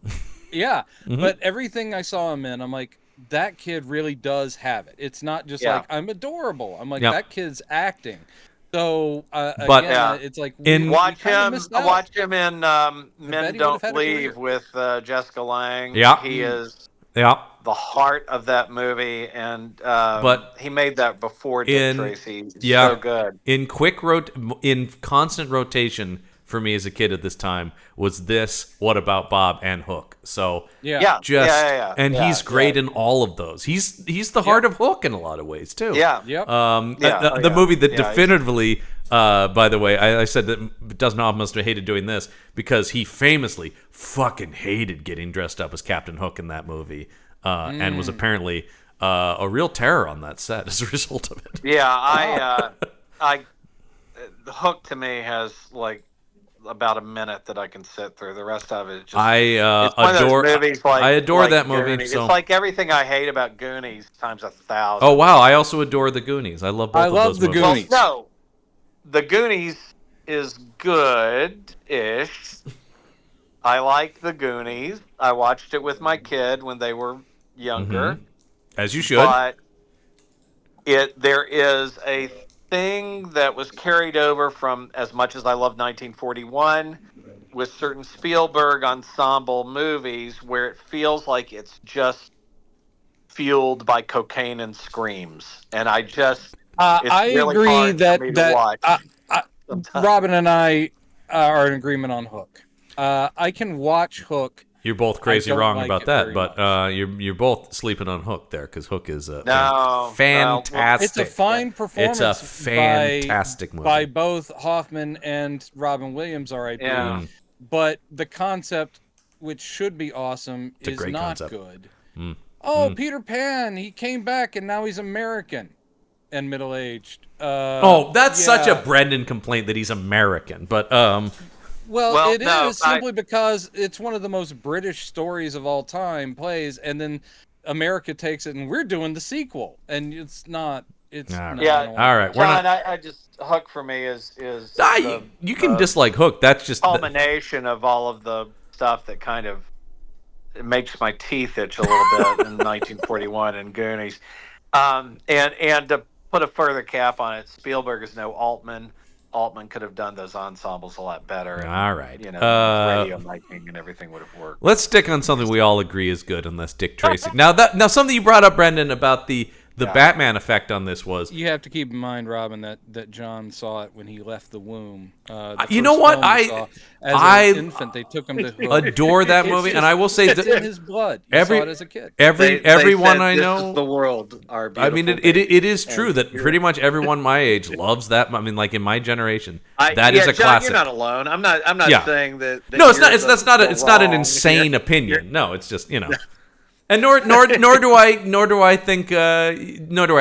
Yeah, but everything I saw him in, I'm like, that kid really does have it. It's not just like I'm adorable. I'm like that kid's acting. So, it's like watch him in Men Don't Leave with Jessica Lange. Yeah, he is the heart of that movie, and but he made that before Dick Tracy. So good. In constant rotation for me as a kid at this time was this, What About Bob, and Hook. So he's great in all of those. He's the heart of Hook in a lot of ways too. The movie that definitively, by the way, I said that Dustin Hoffman must have hated doing this because he famously fucking hated getting dressed up as Captain Hook in that movie, and was apparently a real terror on that set as a result of it. Yeah, Hook to me has like about a minute that I can sit through. The rest of it, I adore that movie. Goonies. It's like everything I hate about Goonies times 1,000. Oh wow, I also adore the Goonies. I love both of those movies. Goonies. Well, no, the Goonies is good-ish. I like the Goonies. I watched it with my kid when they were younger, as you should. But there is a thing that was carried over from, as much as I love 1941, with certain Spielberg ensemble movies where it feels like it's just fueled by cocaine and screams, and I agree that Robin and I are in agreement on Hook. I can watch Hook. You're both crazy wrong about that, but you're both sleeping on Hook there because Hook is fantastic. It's a fine performance. It's a fantastic movie by both Hoffman and Robin Williams, R.I.P. Yeah. But the concept, which should be awesome, is not good. Peter Pan, he came back and now he's American and middle-aged. That's such a Brendan complaint that he's American, but Well, it is simply because it's one of the most British stories of all time plays, and then America takes it, and we're doing the sequel, and it's not. It's all right. No, all right. John, I just Hook for me is you can dislike Hook. That's just culmination of all of the stuff that kind of makes my teeth itch a little bit in 1941 and Goonies, and to put a further cap on it, Spielberg is no Altman. Altman could have done those ensembles a lot better. And, all right. Radio lighting and everything would have worked. Let's stick on something we all agree is good, unless Dick Tracy. Now something you brought up, Brendan, about the Batman effect on this was... You have to keep in mind, Robin, that John saw it when he left the womb. You know what? As an infant, they took him to adore that movie, and I will say that it's in his blood. You saw it as a kid. Everyone I this know, is the world. Our beautiful I mean, it is true that pretty much everyone my age loves that. I mean, like in my generation, that is a John, classic. You're not alone. I'm not saying that. No, it's not. It's not an insane opinion. No, it's just And nor do I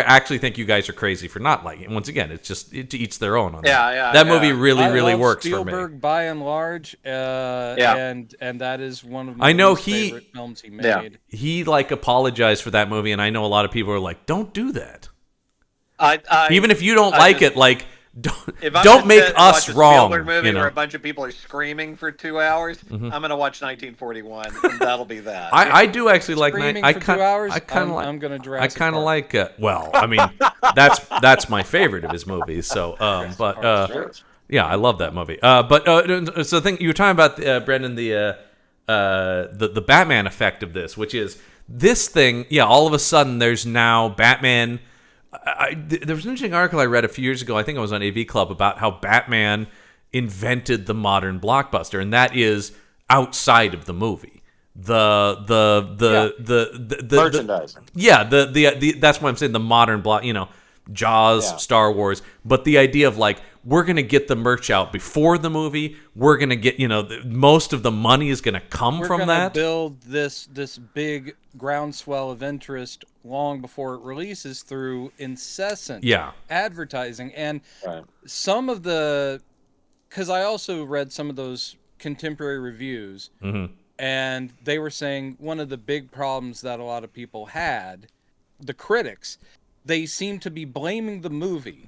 actually think you guys are crazy for not liking it. Once again, it's just to each their own on that. That movie really works for me. Spielberg by and large, and that is one of my favorite films he made. Yeah. He apologized for that movie, and I know a lot of people are like, "Don't do that." Even if you don't like it, don't make us wrong. Movie where a bunch of people are screaming for 2 hours. I'm gonna watch 1941, and that'll be that. I do actually like. I kind of like it. Well, I mean, that's my favorite of his movies. So, yeah, I love that movie. So the thing you were talking about, Brendan, the Batman effect of this, which is this thing. Yeah, all of a sudden there's now Batman. There was an interesting article I read a few years ago. I think it was on AV Club about how Batman invented the modern blockbuster, and that is outside of the movie. The merchandising. That's what I'm saying. The modern block. Jaws, Star Wars, but the idea of we're going to get the merch out before the movie. We're going to get, most of the money is going to come from that. We're going to build this big groundswell of interest long before it releases through incessant advertising. And some of because I also read some of those contemporary reviews, and they were saying one of the big problems that a lot of people had, the critics, they seem to be blaming the movie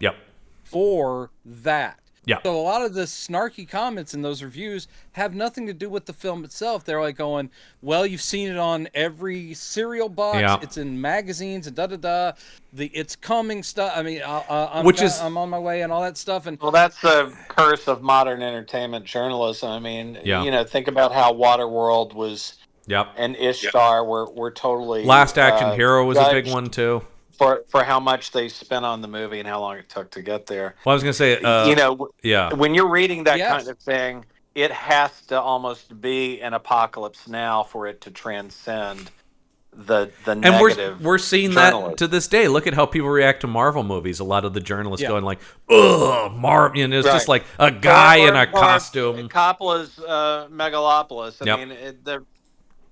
for that. Yeah. So a lot of the snarky comments in those reviews have nothing to do with the film itself. They're going, well, you've seen it on every cereal box. Yeah. It's in magazines and the It's Coming stuff. I mean, I'm on my way and all that stuff. And well, that's the curse of modern entertainment journalism. I mean, think about how Waterworld was and Ishtar were totally... Last Action Hero was a big one, too. For how much they spent on the movie and how long it took to get there. Well, I was going to say, when you're reading that kind of thing, it has to almost be an apocalypse now for it to transcend the negative. And we're seeing that to this day. Look at how people react to Marvel movies. A lot of the journalists going ugh, Marvel. It's just like a guy in a costume. Coppola's Megalopolis. I mean,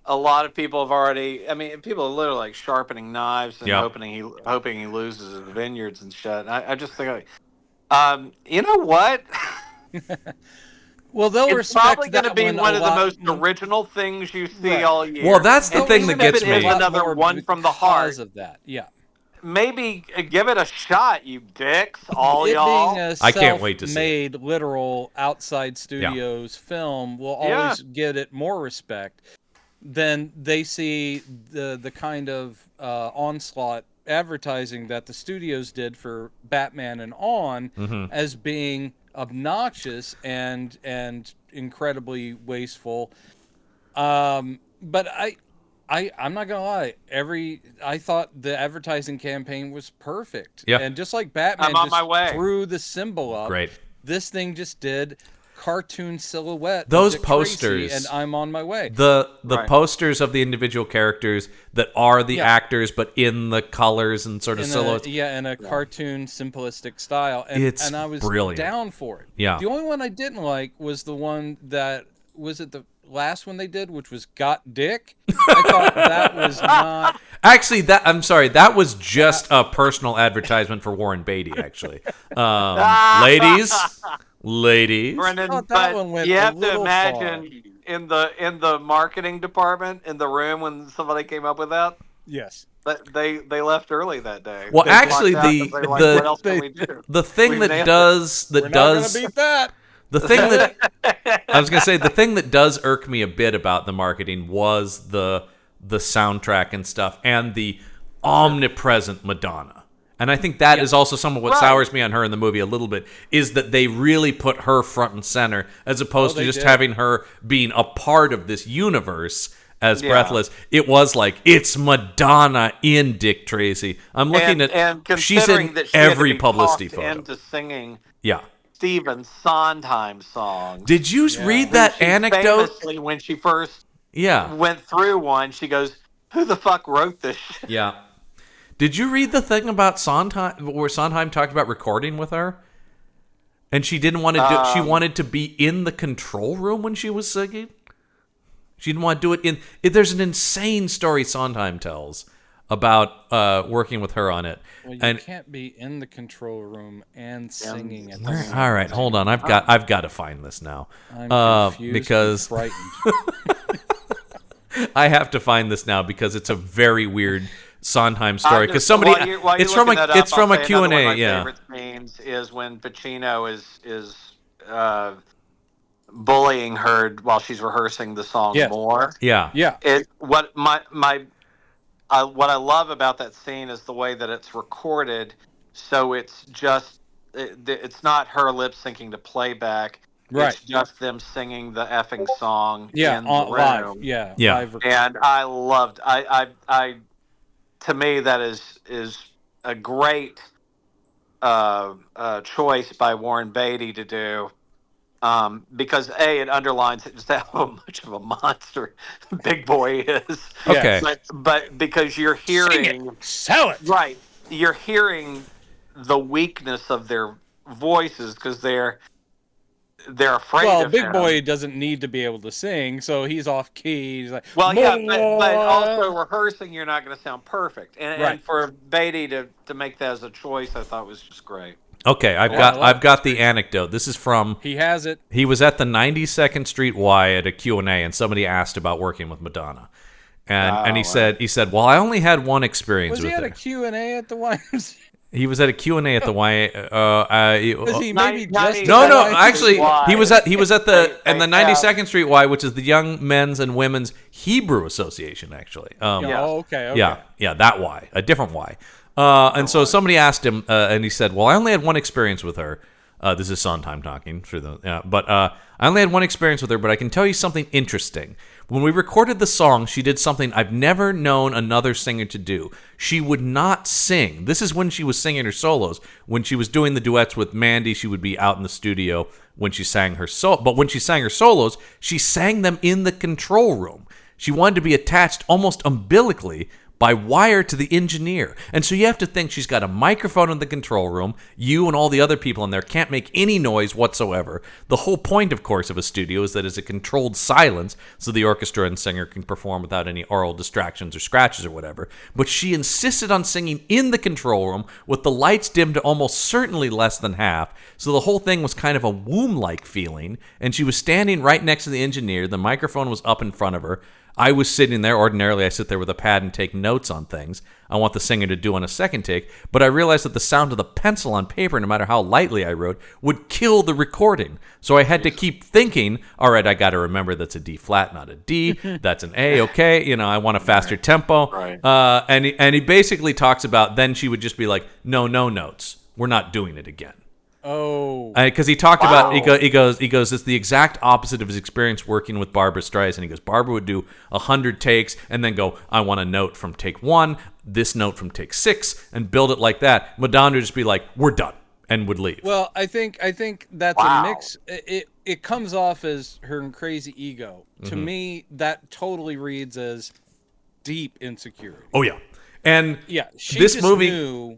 a lot of people have already. I mean, people are literally sharpening knives and hoping he loses his vineyards and shit. I just think, you know what? Well, it's probably going to be one of the most original things you see all year. Well, that's the thing that gets me. Another one from the heart of that. Yeah. Maybe give it a shot, you dicks, all y'all. I can't wait to see. Made literal outside studios film will always get it more respect. Then they see the kind of onslaught advertising that the studios did for Batman and on as being obnoxious and incredibly wasteful. But I'm not gonna lie. I thought the advertising campaign was perfect. Yeah. And just like Batman just threw the symbol up, this thing just did cartoon silhouette. Those posters, and I'm on my way. The posters of the individual characters that are the actors, but in the colors and sort of silhouettes. In a cartoon simplistic style, and I was brilliant. Down for it. Yeah. The only one I didn't like was the one that was the last one they did, which was Got Dick. I thought that was not. Actually, I'm sorry. That was just a personal advertisement for Warren Beatty. Actually, ladies. Brendan, but you have to imagine in the marketing department in the room when somebody came up with that. Yes. But they left early that day. Well, actually, what else can we do? The thing we're not gonna beat that. The thing that I was gonna say, the thing that does irk me a bit about the marketing was the soundtrack and stuff, and the omnipresent Madonna. And I think that is also some of what sours me on her in the movie a little bit, is that they really put her front and center as opposed to just having her being a part of this universe as Breathless. It was like, it's Madonna in Dick Tracy. I'm looking at, she's in every publicity photo. Into singing yeah. Stephen Sondheim songs. Did you read that anecdote? Famously, when she first yeah. went through one, she goes, "Who the fuck wrote this shit?" Yeah. Did you read the thing about Sondheim, where Sondheim talked about recording with her? And she didn't want to do, she wanted to be in the control room when she was singing? She didn't want to do it in, there's an insane story Sondheim tells about working with her on it. Well, you can't be in the control room and singing at the same All right, hold on. I've got to find this now. I'm confused because and frightened. I have to find this now because it's a very weird Sondheim story. Because somebody, it's from a Q&A. Yeah. One of my favorite scenes is when Pacino is bullying her while she's rehearsing the song more. Yeah. Yeah. What I love about that scene is the way that it's recorded. So it's just it's not her lip syncing to playback. Right. It's just them singing the effing song in the room. Live. Yeah. Yeah. Live and I loved. I to me that is a great choice by Warren Beatty to do. Because it underlines just how much of a monster Big Boy is. Okay. But because you're hearing... Sell it! Right. You're hearing the weakness of their voices because they're afraid of Big him. Boy doesn't need to be able to sing, so he's off key. He's like, but also rehearsing, you're not going to sound perfect. And for Beatty to make that as a choice, I thought was just great. Okay, I've got the anecdote. This is from... He has it. He was at the 92nd Street Y at a Q&A, and somebody asked about working with Madonna. And he said, well, I only had one experience with her. Was he at a Q&A at the YMCA? He was at a Q&A at the Y. Was he maybe just... No, actually, he was at the 92nd Street Y, which is the Young Men's and Women's Hebrew Association, actually. Okay. Yeah, that Y, a different Y. And so somebody asked him, and he said, well, I only had one experience with her. This is Sondheim talking. But I only had one experience with her, but I can tell you something interesting. When we recorded the song, she did something I've never known another singer to do. She would not sing. This is when she was singing her solos. When she was doing the duets with Mandy, she would be out in the studio when she sang her solo. But when she sang her solos, she sang them in the control room. She wanted to be attached almost umbilically by wire to the engineer. And so you have to think she's got a microphone in the control room. You and all the other people in there can't make any noise whatsoever. The whole point, of course, of a studio is that it's a controlled silence so the orchestra and singer can perform without any aural distractions or scratches or whatever. But she insisted on singing in the control room with the lights dimmed to almost certainly less than half. So the whole thing was kind of a womb-like feeling. And she was standing right next to the engineer. The microphone was up in front of her. I was sitting there. Ordinarily, I sit there with a pad and take notes on things I want the singer to do on a second take, but I realized that the sound of the pencil on paper, no matter how lightly I wrote, would kill the recording. So I had to keep thinking, all right, I got to remember that's a D flat, not a D. That's an A, okay. I want a faster tempo. Right. And he basically talks about, then she would just be like, no notes. We're not doing it again. Oh, because he talked about he goes it's the exact opposite of his experience working with Barbra Streisand. He goes, Barbara would do 100 takes and then go, I want a note from take 1, this note from take 6, and build it like that. Madonna would just be like, we're done, and would leave. Well, I think that's a mix. It comes off as her crazy ego. To me, that totally reads as deep insecurity. Oh yeah, and she this just movie knew,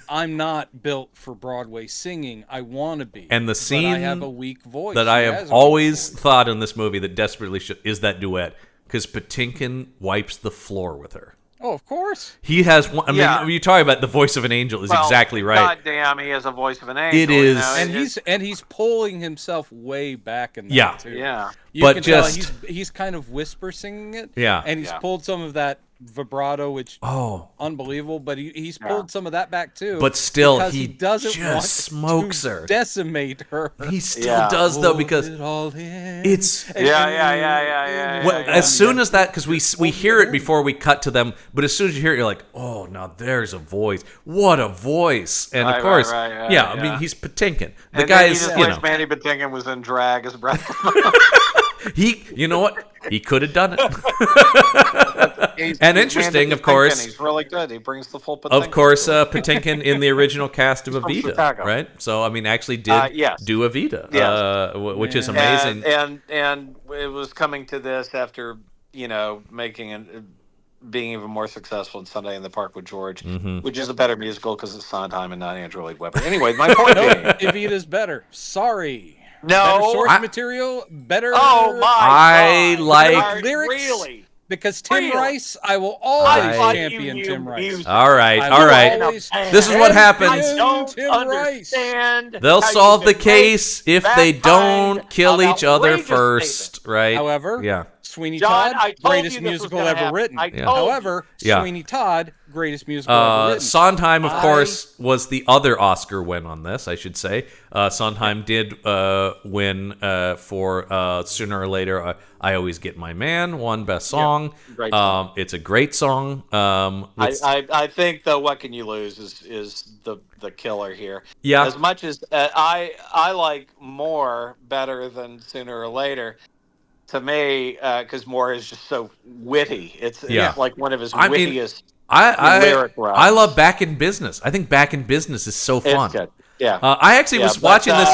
I'm not built for Broadway singing. I want to be. And the scene but I have a weak voice. that I have always thought in this movie that desperately is that duet, because Patinkin wipes the floor with her. Oh, of course. He has one. I mean, you talk about the voice of an angel is exactly right. God damn, he has a voice of an angel. It is, and he's pulling himself way back in that too. Yeah. You can tell he's kind of whisper singing it. Yeah. And he's pulled some of that vibrato, which unbelievable. But he's pulled some of that back too. But still, he doesn't just want smokes to her, decimate her. He still does though, because it's as soon as that, because we hear it before we cut to them, but as soon as you hear it, you're like, oh, now there's a voice. What a voice! And of course, I mean, he's Patinkin. The guy is, Manny Patinkin was in drag as Brad. You know what? He could have done it. And interesting, of course. He's really good. He brings the full Patinkin. Of course, Patinkin in the original cast of Evita, right? So, I mean, actually did do Evita, which is amazing. And it was coming to this after, being even more successful in Sunday in the Park with George, which is a better musical because it's Sondheim and not Andrew Lloyd Webber. Anyway, my point being, Evita's better. Sorry. No, better source material, better. Oh my! I like lyrics. Really? Because Tim Rice, I will always champion Tim Rice. All right. This is what happens. I don't understand. They'll solve the case if they don't kill each other first, right? However, Sweeney Todd, greatest musical ever written. However, Sweeney Todd, greatest musical ever written. Sondheim, of course, was the other Oscar win on this, I should say. Sondheim did win for Sooner or Later, I Always Get My Man, won Best Song. Great song. It's a great song. I think, though, What Can You Lose is the killer here. Yeah. As much as I like More better than Sooner or Later, to me, because Moore is just so witty. It's like one of his wittiest lyric runs. I love Back in Business. I think Back in Business is so fun. It's good. Yeah. I actually was watching this.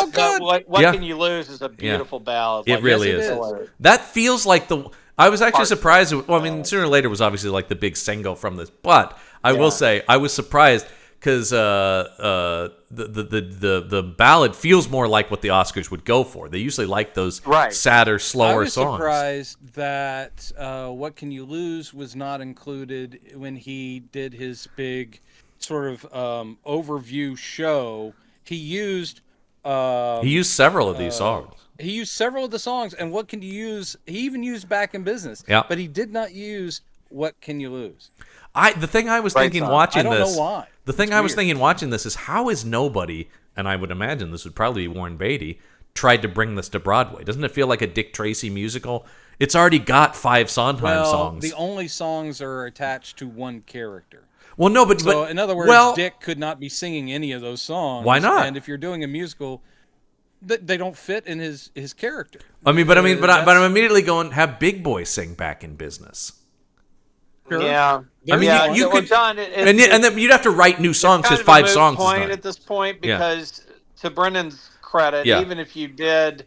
What Can You Lose is a beautiful ballad. It really is. That feels like I was actually surprised. Well, I mean, Sooner or Later was obviously like the big single from this, but I will say I was surprised because the ballad feels more like what the Oscars would go for. They usually like those sadder, slower songs. I was surprised that What Can You Lose was not included when he did his big sort of overview show. He used several of these songs. He used several of the songs, and What Can You Use? He even used Back in Business. Yeah. But he did not use What Can You Lose? The thing I was thinking watching this. I don't know why. The thing I was thinking watching this is, how is nobody, and I would imagine this would probably be Warren Beatty, tried to bring this to Broadway? Doesn't it feel like a Dick Tracy musical? It's already got 5 Sondheim songs. The only songs are attached to one character. Well, no, but in other words, Dick could not be singing any of those songs. Why not? And if you're doing a musical, they don't fit in his character. But I'm immediately going, have Big Boy sing Back in Business. Sure. Yeah. I mean, you could, John, and then you'd have to write new songs because 5 songs is not. At this point, because to Brendan's credit, even if you did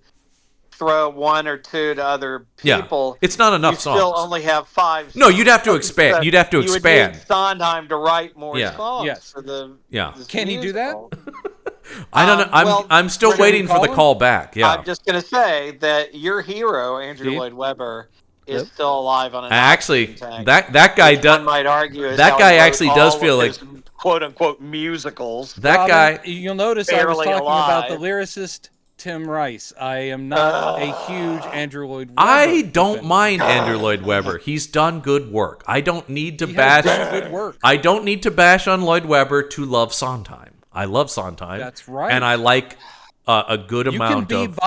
throw 1 or 2 to other people, it's not enough songs. You still only have 5 songs. No, you'd have to expand. You'd have to expand. You would need Sondheim to write more songs for the. Can he do that? I don't know. I'm still waiting for the call back. Yeah. I'm just going to say that your hero, Andrew Lloyd Webber, is still alive on an actually tank, that guy does. One might argue that guy actually does feel like quote unquote musicals. That guy. You'll notice I was talking about the lyricist Tim Rice. I am not a huge Andrew Lloyd Webber. I don't mind Andrew Lloyd Webber. He's done good work. I don't need to bash. Good work. I don't need to bash on Lloyd Webber to love Sondheim. I love Sondheim. That's right. And I like a good amount of.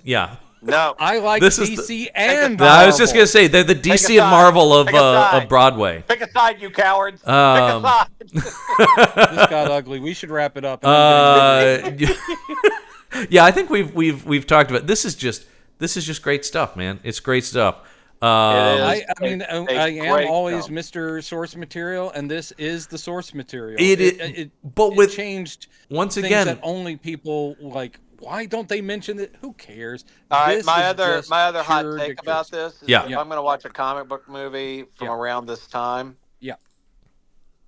Yeah. No, I like DC and Marvel. I was just gonna say they're the DC and Marvel of Broadway. Pick a side, you cowards. Pick a side. This got ugly. We should wrap it up. Yeah, I think we've talked about this. Is just great stuff, man. It's great stuff. I am always Mr. Source Material, and this is the source material. It changed once things again that only people like. Why don't they mention it? Who cares? All right, my other hot take about this is if I'm going to watch a comic book movie from around this time,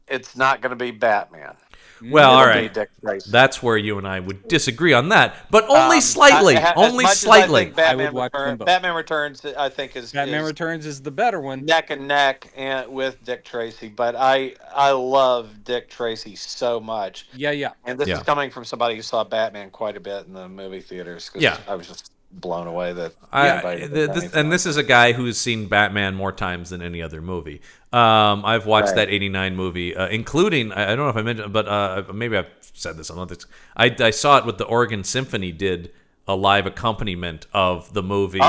it's not going to be Batman. Well, all right. That's where you and I would disagree on that, but only slightly. Only slightly. Batman Returns, I think, is the better one. Neck and neck with Dick Tracy, but I love Dick Tracy so much. Yeah. And this is coming from somebody who saw Batman quite a bit in the movie theaters. I was just blown away that this is a guy who's seen Batman more times than any other movie. I've watched that '89 movie, including I don't know if I mentioned, but maybe I've said this. I saw it with the Oregon Symphony did a live accompaniment of the movie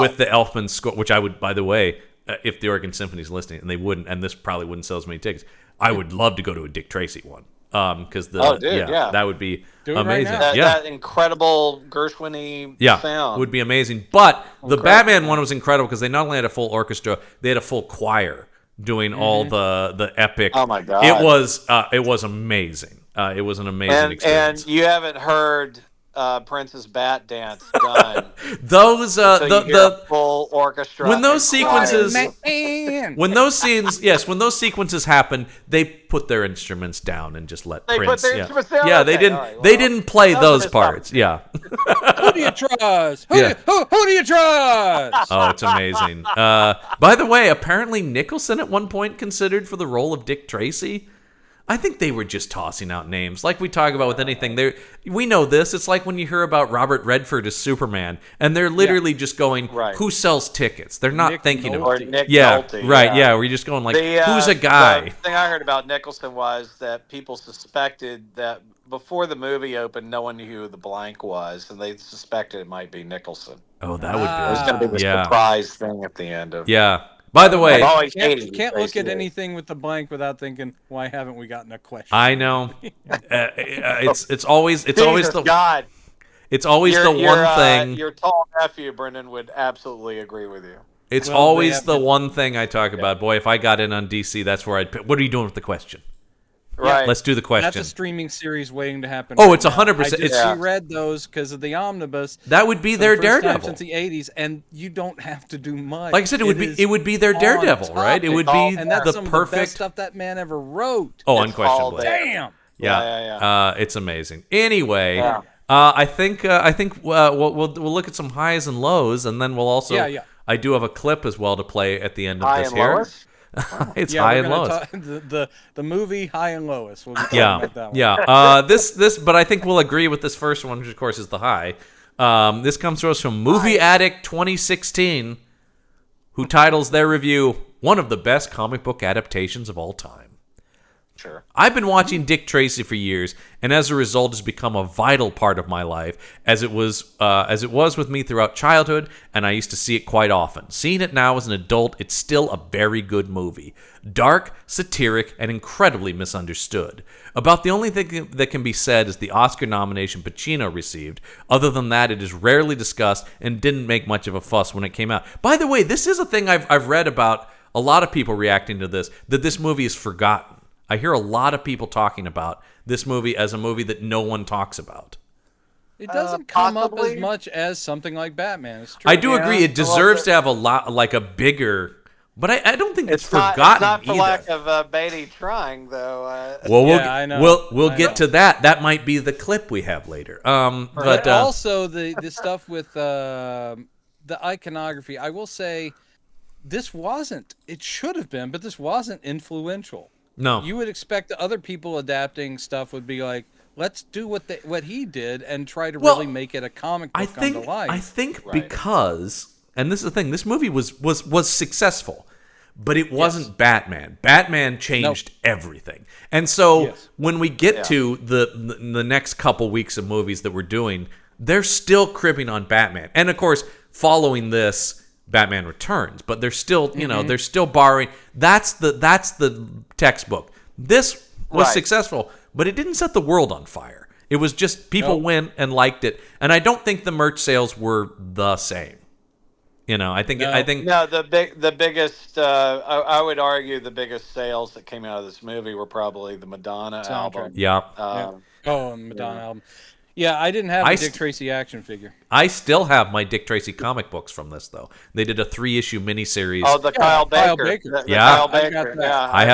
with the Elfman score, which I would, by the way, if the Oregon Symphony's listening, and they wouldn't, and this probably wouldn't sell as many tickets, I would love to go to a Dick Tracy one. Because that would be amazing. Right that incredible Gershwin-y sound would be amazing. But the Batman one was incredible because they not only had a full orchestra, they had a full choir doing all the epic. Oh my God! It was amazing. It was an amazing experience. And you haven't heard Prince's Bat Dance done. Those the full orchestra. When those sequences happen, they put their instruments down and just let Prince. Put their instruments down? Yeah, they didn't. Right, well, they didn't play those parts. Yeah. Who do you trust? Who do you trust? Oh, it's amazing. By the way, apparently Nicholson at one point considered for the role of Dick Tracy. I think they were just tossing out names, like we talk about with anything. We know this. It's like when you hear about Robert Redford as Superman, and they're literally just going, "Who sells tickets?" They're not thinking about Nick Nolte. Right? Yeah, we're just going like, "Who's a guy?" The thing I heard about Nicholson was that people suspected that before the movie opened, no one knew who the blank was, and they suspected it might be Nicholson. Oh, that would be. It was going to be the surprise thing at the end of. Yeah. By the way, you can't look at anything with the blank without thinking, why haven't we gotten a question? I know. It's always the God. It's always the one thing. Your tall nephew, Brendan, would absolutely agree with you. It's always the one thing I talk about. Boy, if I got in on DC, that's where I'd pick. What are you doing with the question? Right. Let's do the question. That's a streaming series waiting to happen. Oh, it's 100%. I just read those because of the omnibus. That would be their Daredevil since the '80s, and you don't have to do much. Like I said, it would be their Daredevil, right? It would be and that's the some perfect of the best stuff that man ever wrote. Oh, unquestionably. Damn. Yeah. It's amazing. Anyway, I think we'll look at some highs and lows, and then we'll also. I do have a clip as well to play at the end of this here. Lois? Wow. It's High and Lois. The movie High and Lois. We'll be talking about that one. Yeah. This, but I think we'll agree with this first one, which of course is the high. This comes to us from Movie Addict 2016, who titles their review "One of the best comic book adaptations of all time." Sure. I've been watching Dick Tracy for years, and as a result, has become a vital part of my life, as it was with me throughout childhood, and I used to see it quite often. Seeing it now as an adult, it's still a very good movie. Dark, satiric, and incredibly misunderstood. About the only thing that can be said is the Oscar nomination Pacino received. Other than that, it is rarely discussed and didn't make much of a fuss when it came out. By the way, this is a thing I've read about a lot of people reacting to this, that this movie is forgotten. I hear a lot of people talking about this movie as a movie that no one talks about. It doesn't come up as much as something like Batman. It's true. I do agree. It deserves to have a lot, like a bigger, but I don't think it's forgotten. It's not for lack of Beatty trying, though. I know. We'll get to that. That might be the clip we have later. But also the stuff with the iconography. I will say, this wasn't. It should have been, but this wasn't influential. No. You would expect the other people adapting stuff would be like, let's do what he did and try to really make it a comic book come to life. I think because, and this is the thing, this movie was successful, but it wasn't Batman. Batman changed everything. And so when we get to the next couple weeks of movies that we're doing, they're still cribbing on Batman. And of course, following this, Batman Returns, but they're still, they're still borrowing. That's the textbook. This was successful, but it didn't set the world on fire. It was just people went and liked it, and I don't think the merch sales were the same. I think the biggest. I would argue the biggest sales that came out of this movie were probably the Madonna album. Madonna album. Yeah, I didn't have a Dick Tracy action figure. I still have my Dick Tracy comic books from this, though. They did a 3-issue miniseries. Oh, the Kyle Baker. Kyle Baker. I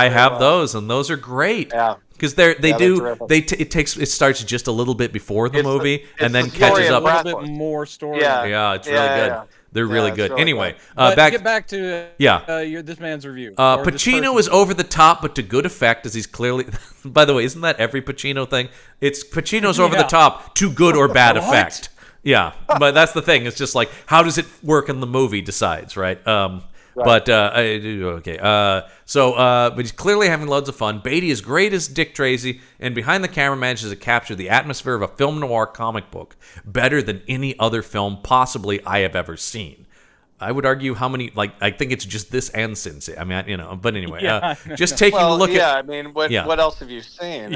have those, and those are great. Yeah. Because it starts just a little bit before the movie, and then catches up a little bit more story. Yeah, it's really good. Yeah. They're really good. Really anyway, get back to this man's review. Pacino is over the top, but to good effect, as he's clearly. By the way, isn't that every Pacino thing? It's Pacino's over the top to good or bad effect. Yeah, but that's the thing. It's just like, how does it work in the movie? Decides, right? Right. But okay. But he's clearly having loads of fun. Beatty is great as Dick Tracy, and behind the camera manages to capture the atmosphere of a film noir comic book better than any other film possibly I have ever seen. I would argue I think it's just this and Sin City. I mean, but anyway, just taking a look at. What else have you seen?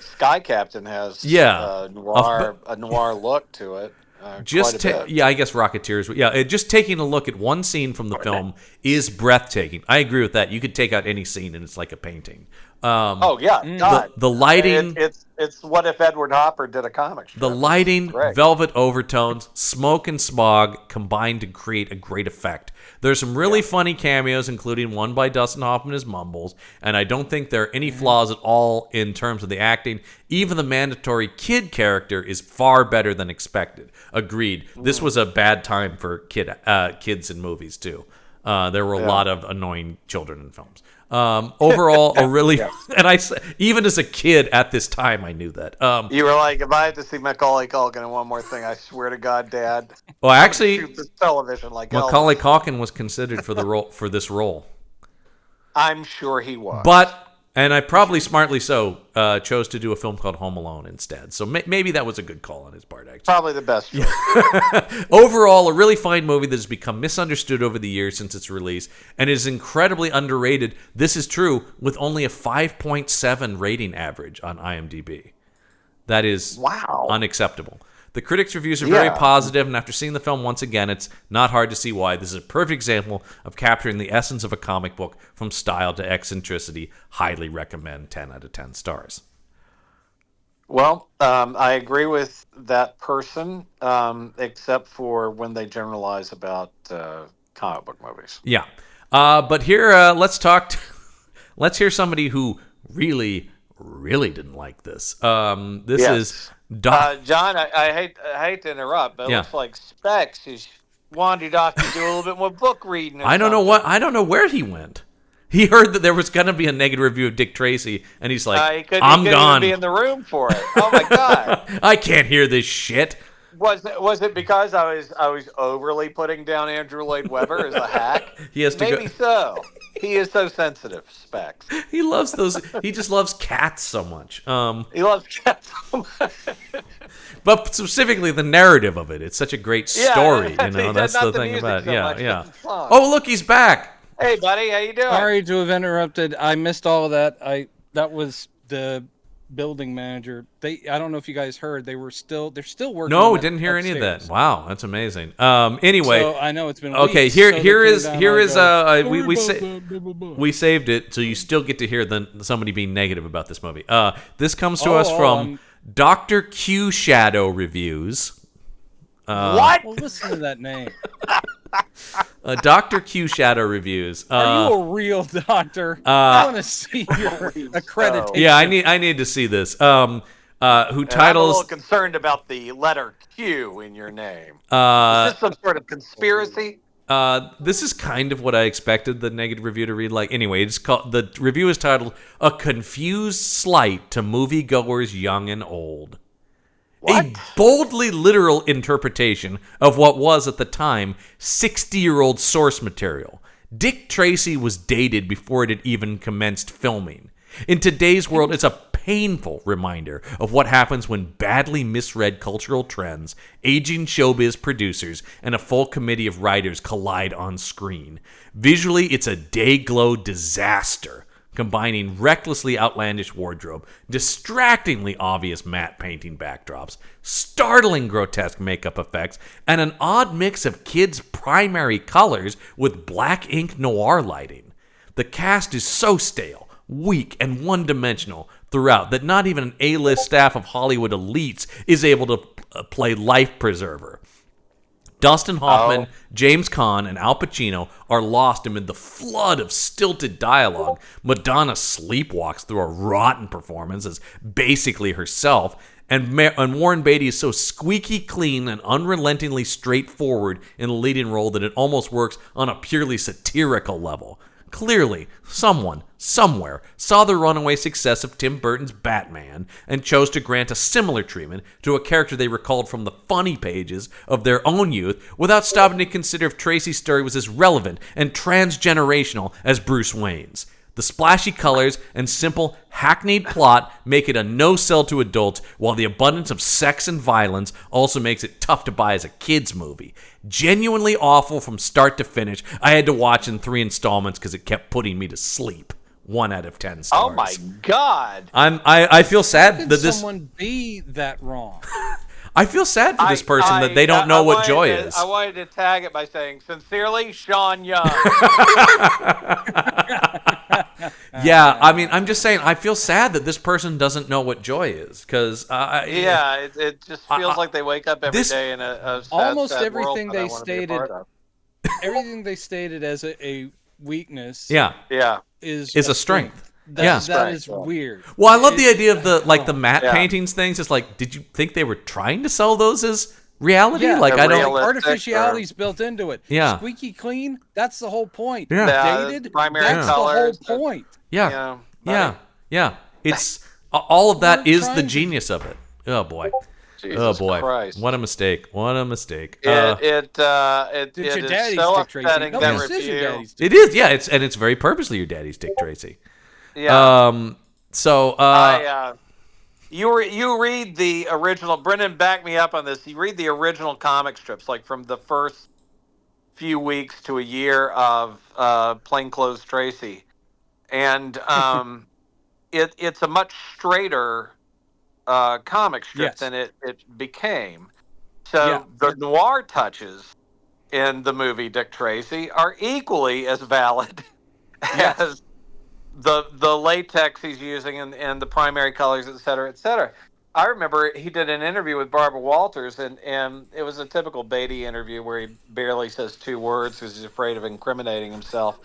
Sky Captain has a noir look to it. I guess Rocketeers. Yeah, just taking a look at one scene from the film is breathtaking. I agree with that. You could take out any scene and it's like a painting. God. The lighting. It's what if Edward Hopper did a comic strip. The lighting, velvet overtones, smoke and smog combined to create a great effect. There's some really funny cameos, including one by Dustin Hoffman as Mumbles, and I don't think there are any flaws at all in terms of the acting. Even the mandatory kid character is far better than expected. Agreed. This was a bad time for kids in movies, too. There were a lot of annoying children in films. Overall, a really, and even as a kid at this time, I knew that. You were like, if I had to see Macaulay Culkin and one more thing, I swear to God, Dad. Well, actually, shoot this television like Macaulay Culkin was considered for this role. I'm sure he was, and I probably smartly so chose to do a film called Home Alone instead. So maybe that was a good call on his part, actually. Probably the best choice. Overall, a really fine movie that has become misunderstood over the years since its release and is incredibly underrated. This is true, with only a 5.7 rating average on IMDb. That is unacceptable. The critics' reviews are very positive, and after seeing the film once again, it's not hard to see why. This is a perfect example of capturing the essence of a comic book from style to eccentricity. Highly recommend. 10 out of 10 stars. Well, I agree with that person, except for when they generalize about comic book movies. Yeah. But here, let's hear somebody who really, really didn't like this. This is... John, I hate to interrupt, but it looks like Specs has wandered off to do a little bit more book reading. I don't know where he went. He heard that there was going to be a negative review of Dick Tracy, and he's like, "I'm gone." He couldn't even be in the room for it. Oh my God! I can't hear this shit. Was it because I was overly putting down Andrew Lloyd Webber as a hack? Maybe so. He is so sensitive, Specs. He loves those. He just loves cats so much. He loves cats so much. But specifically the narrative of it. It's such a great story. That's the thing about it. Yeah. Oh, look, he's back. Hey, buddy, how you doing? Sorry to have interrupted. I missed all of that. That was the building manager. I don't know if you guys heard. They're still working. No, didn't hear any of that. Wow, that's amazing. Anyway, so I know it's been okay. Weeks, Here is we saved it, so you still get to hear somebody being negative about this movie. This comes to us from Dr. Q Shadow Reviews. What? Well, listen to that name. Dr. Q Shadow Reviews. Are you a real doctor? I want to see your accreditation. Yeah, I need to see this. Who titles? I'm a little concerned about the letter Q in your name. Is this some sort of conspiracy? This is kind of what I expected the negative review to read like. Anyway, the review is titled "A Confused Slight to Moviegoers Young and Old." What? A boldly literal interpretation of what was, at the time, 60-year-old source material. Dick Tracy was dated before it had even commenced filming. In today's world, it's a painful reminder of what happens when badly misread cultural trends, aging showbiz producers, and a full committee of writers collide on screen. Visually, it's a day-glow disaster, combining recklessly outlandish wardrobe, distractingly obvious matte painting backdrops, startling grotesque makeup effects, and an odd mix of kids' primary colors with black ink noir lighting. The cast is so stale, weak, and one-dimensional throughout that not even an A-list staff of Hollywood elites is able to play life preserver. Dustin Hoffman, James Caan, and Al Pacino are lost amid the flood of stilted dialogue. Madonna sleepwalks through a rotten performance as basically herself, and Warren Beatty is so squeaky clean and unrelentingly straightforward in the leading role that it almost works on a purely satirical level. clearly, someone, somewhere, saw the runaway success of Tim Burton's Batman and chose to grant a similar treatment to a character they recalled from the funny pages of their own youth without stopping to consider if Tracy's story was as relevant and transgenerational as Bruce Wayne's. The splashy colors and simple, hackneyed plot make it a no-sell to adults, while the abundance of sex and violence also makes it tough to buy as a kid's movie. Genuinely awful from start to finish. I had to watch in 3 installments because it kept putting me to sleep. 1 out of 10 stars. Oh my God! I feel sad that this. Someone be that wrong. I feel sad for this person that they don't know what joy is. I wanted to tag it by saying, "Sincerely, Sean Young." Yeah, I mean, I'm just saying, I feel sad that this person doesn't know what joy is, because it just feels like they wake up every day in a sad, almost sad everything world they stated. Everything they stated as a weakness. Yeah, is a strength. That is weird. Well, I love the idea of the matte paintings things. It's like, did you think they were trying to sell those as reality? Yeah, like, I don't. Artificiality's built into it. Yeah. Squeaky clean. That's the whole point. Yeah. Dated. Primary that's colors. the whole point. Yeah. It's all of that is the genius of it. Oh boy. Jesus Christ. What a mistake. It is so upsetting that review. It is, yeah. It's very purposely your daddy's Dick Tracy. Yeah. You read the original. Brendan, back me up on this. You read the original comic strips, like from the first few weeks to a year of Plainclothes Tracy, and it's a much straighter comic strip than it became. So the noir touches in the movie Dick Tracy are equally as valid as the latex he's using and the primary colors, et cetera, et cetera. I remember he did an interview with Barbara Walters, and it was a typical Beatty interview where he barely says 2 words because he's afraid of incriminating himself.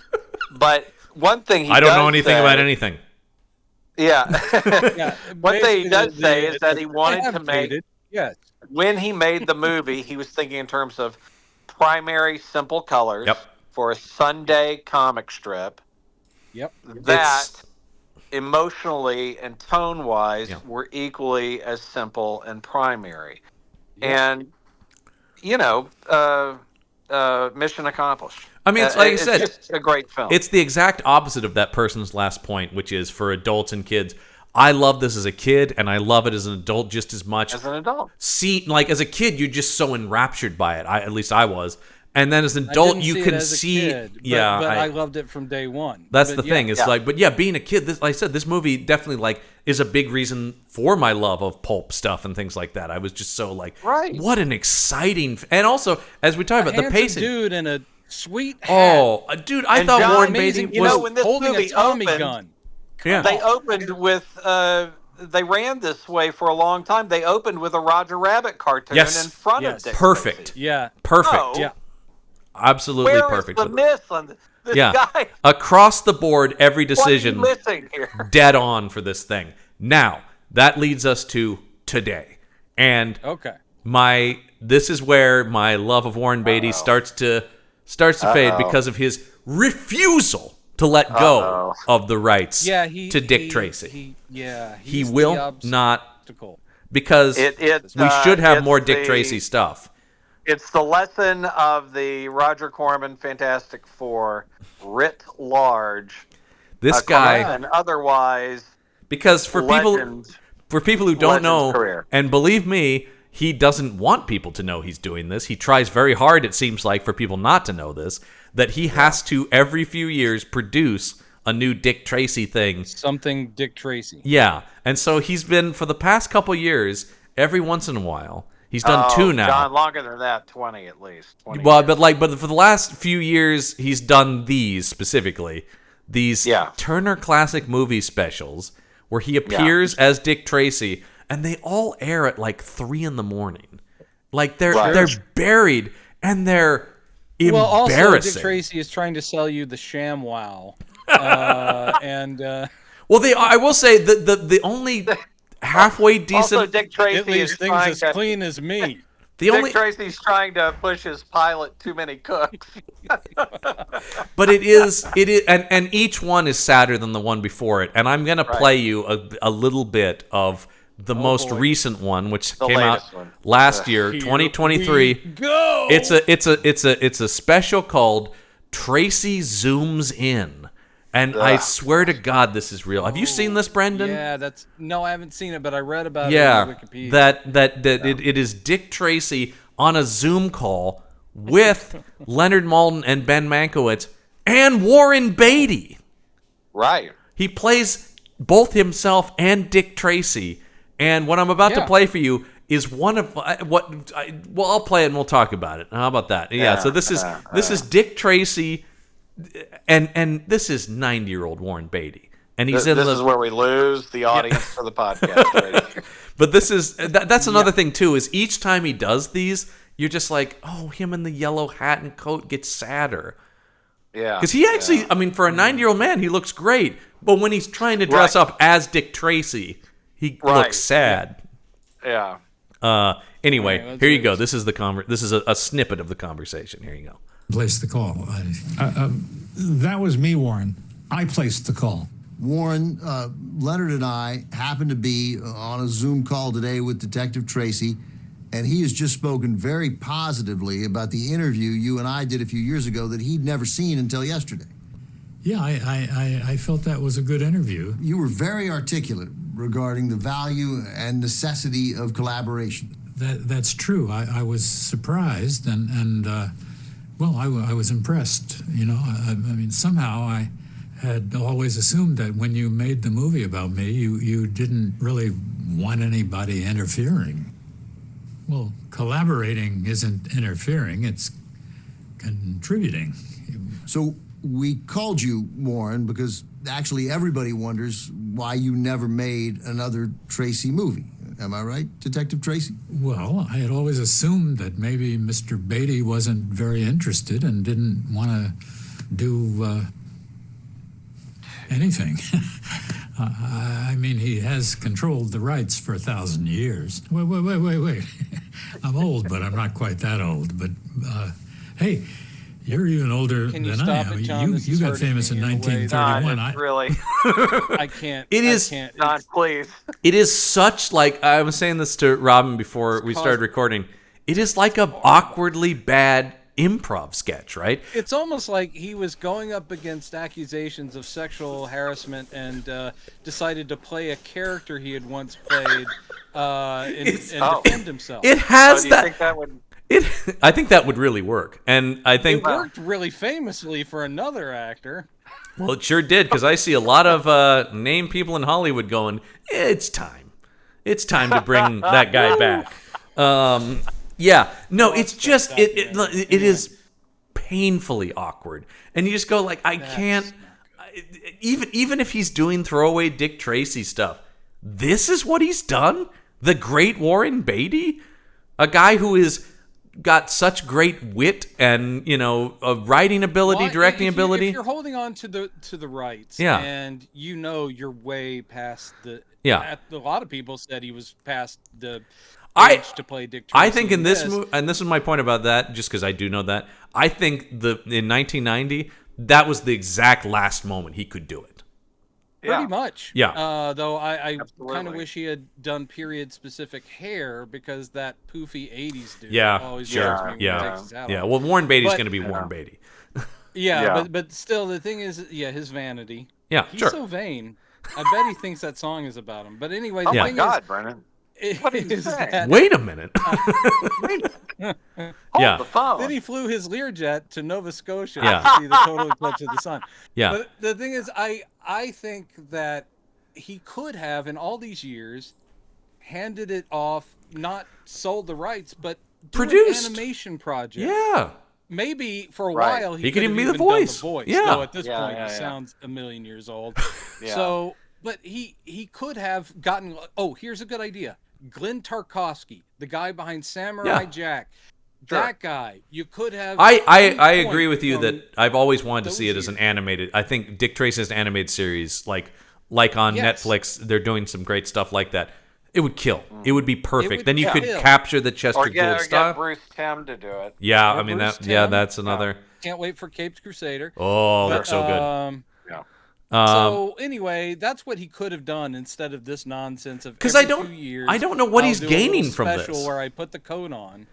But one thing I don't know anything about anything. Yeah. One thing he does say is that he wanted to make... Yes. When he made the movie, he was thinking in terms of primary simple colors for a Sunday comic strip. That emotionally and tone-wise were equally as simple and primary. And, mission accomplished. I mean, it's like I said, it's just a great film. It's the exact opposite of that person's last point, which is for adults and kids. I love this as a kid, and I love it as an adult just as much. As an adult. See, like, as a kid, you're just so enraptured by it. At least I was. And then as an adult, you can see... but I loved it from day one. That's the thing. It's like, but being a kid, like I said, this movie definitely, like, is a big reason for my love of pulp stuff and things like that. I was just so, like, what an exciting... And also, as we talk about the pacing... dude in a sweet hat. Oh, dude, I thought Warren Beatty was... when this holding movie a Tommy opened, gun. They opened with... they ran this way for a long time. They opened with a Roger Rabbit cartoon in front of Dick Perfect. Tracy. Yeah. Perfect. Oh. Yeah. Absolutely perfect. Where is the miss on this guy? Across the board, every decision what are you missing here? Dead on for this thing. Now, that leads us to today. And this is where my love of Warren Beatty starts to fade because of his refusal to let go of the rights to Dick Tracy. He will not, because we should have more Dick Tracy stuff. It's the lesson of the Roger Corman Fantastic Four writ large. This guy, and otherwise, because for people who don't know, career. And believe me, he doesn't want people to know he's doing this. He tries very hard, it seems like, for people not to know this, that he has to every few years produce a new Dick Tracy thing. Something Dick Tracy. Yeah, and so he's been for the past couple years, every once in a while. He's done 2 now. John, longer than that, 20 at least. 20 but for the last few years, he's done these specifically. These Turner Classic Movie specials where he appears as Dick Tracy, and they all air at like 3 a.m. Like they're buried and they're embarrassing. Well, also Dick Tracy is trying to sell you the ShamWow, I will say the only halfway decent. Also, Dick Tracy it leaves is things as clean as me. Dick Tracy's trying to push his pilot too many cooks. But it is, and each one is sadder than the one before it. And I'm gonna play you a little bit of the most recent one, which came out last year, 2023. Go. It's a special called Tracy Zooms In. And I swear to God, this is real. Have you seen this, Brendan? Yeah, no, I haven't seen it, but I read about it on Wikipedia. It is Dick Tracy on a Zoom call with Leonard Maltin and Ben Mankiewicz and Warren Beatty. Right. He plays both himself and Dick Tracy. And what I'm about to play for you is one of I'll play it and we'll talk about it. How about that? Yeah. So this is Dick Tracy. And this is 90-year-old Warren Beatty, and he's this is where we lose the audience for the podcast. Right? But this is that's another thing too. Is each time he does these, you're just like, oh, him in the yellow hat and coat gets sadder. Yeah, because he actually, I mean, for a 90-year-old man, he looks great. But when he's trying to dress up as Dick Tracy, he looks sad. Yeah. Anyway, here you go. This is This is a snippet of the conversation. Here you go. Placed the call. That was me, Warren. I placed the call. Warren, Leonard and I happened to be on a Zoom call today with Detective Tracy, and he has just spoken very positively about the interview you and I did a few years ago that he'd never seen until yesterday. Yeah, I felt that was a good interview. You were very articulate regarding the value and necessity of collaboration. That's true. I was surprised and well, I was impressed. You know, I mean, somehow I had always assumed that when you made the movie about me, you didn't really want anybody interfering. Well, collaborating isn't interfering, it's contributing. So we called you, Warren, because actually everybody wonders why you never made another Tracy movie. Am I right, Detective Tracy? Well, I had always assumed that maybe Mr. Beatty wasn't very interested and didn't want to do anything. I mean, he has controlled the rights for 1,000 years. Wait. I'm old, but I'm not quite that old. But, hey, you're even older than I am. You got famous in 1931. Not really. I can't. Not please. It is such like I was saying this to Robin before we started recording. It is like a awkwardly bad improv sketch, right? It's almost like he was going up against accusations of sexual harassment and decided to play a character he had once played and defend himself. It has do you think that would? I think that would really work, and I think it worked really famously for another actor. Well, it sure did, because I see a lot of named people in Hollywood going, it's time to bring that guy back. It's just it is painfully awkward, and you just go like, I can't. Even if he's doing throwaway Dick Tracy stuff, this is what he's done. The great Warren Beatty, a guy who is. Got such great wit and writing ability, directing ability. If you're holding on to the rights, and you're way past the. Yeah, a lot of people said he was past the age to play Dick Tracy. I think in this movie, and this is my point about that, just because I do know that. I think in 1990, that was the exact last moment he could do it. Pretty much. Yeah. Though I kind of wish he had done period-specific hair because that poofy 80s dude always takes his hat off. Well, Warren Beatty's going to be Warren Beatty. But still, the thing is, his vanity. Yeah, He's so vain. I bet he thinks that song is about him. But anyway, oh my God, Brennan. What are you saying? Wait a minute. Hold the phone. Then he flew his Learjet to Nova Scotia to see the total eclipse of the sun. Yeah. But the thing is, I think that he could have, in all these years, handed it off, not sold the rights, but produced an animation project. Yeah. Maybe for a while he could even be the voice. Yeah. Though at this point he sounds a million years old. So, but he could have gotten. Oh, here's a good idea. Glenn Tarkovsky, the guy behind Samurai Jack. That guy, you could have. I agree with you that I've always wanted to see it as an animated. I think Dick Tracy's animated series, like on Netflix, they're doing some great stuff like that. It would kill. It would be perfect. Then you could kill. capture the Chester Gould style. Get Bruce Timm to do it. Yeah, Or I mean Bruce that. Yeah, Timm. that's another. Can't wait for Caped Crusader. Oh, they're so good. So anyway, that's what he could have done instead of this nonsense of because every I don't, 2 years. I don't know what he's I'll do a little gaining from special this. where I put the coat on.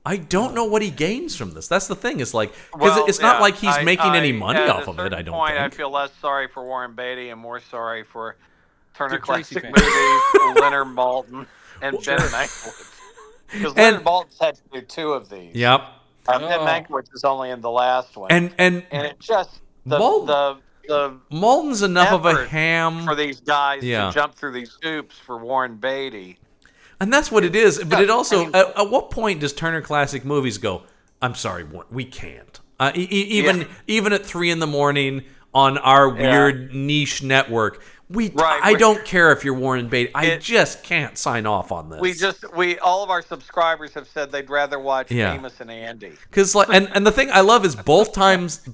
I don't know what he gains from this. That's the thing. Is like because it's not like he's making any money off of it. I don't think. I feel less sorry for Warren Beatty and more sorry for Turner Dick Tracy Classic Movies, Leonard Maltin, and Ben Mankiewicz. Because Leonard Maltin's had to do 2 of these. Yep. Ben Mankiewicz is only in the last one. And it just the Maltin's enough of a ham for these guys to jump through these hoops for Warren Beatty. And that's what it is. But it also, at what point does Turner Classic Movies go, I'm sorry, we can't. Even at 3 in.the.morning on our weird niche network, I don't care if you're Warren Beatty. I just can't sign off on this. All of our subscribers have said they'd rather watch Amos and Andy. Because and the thing I love is both times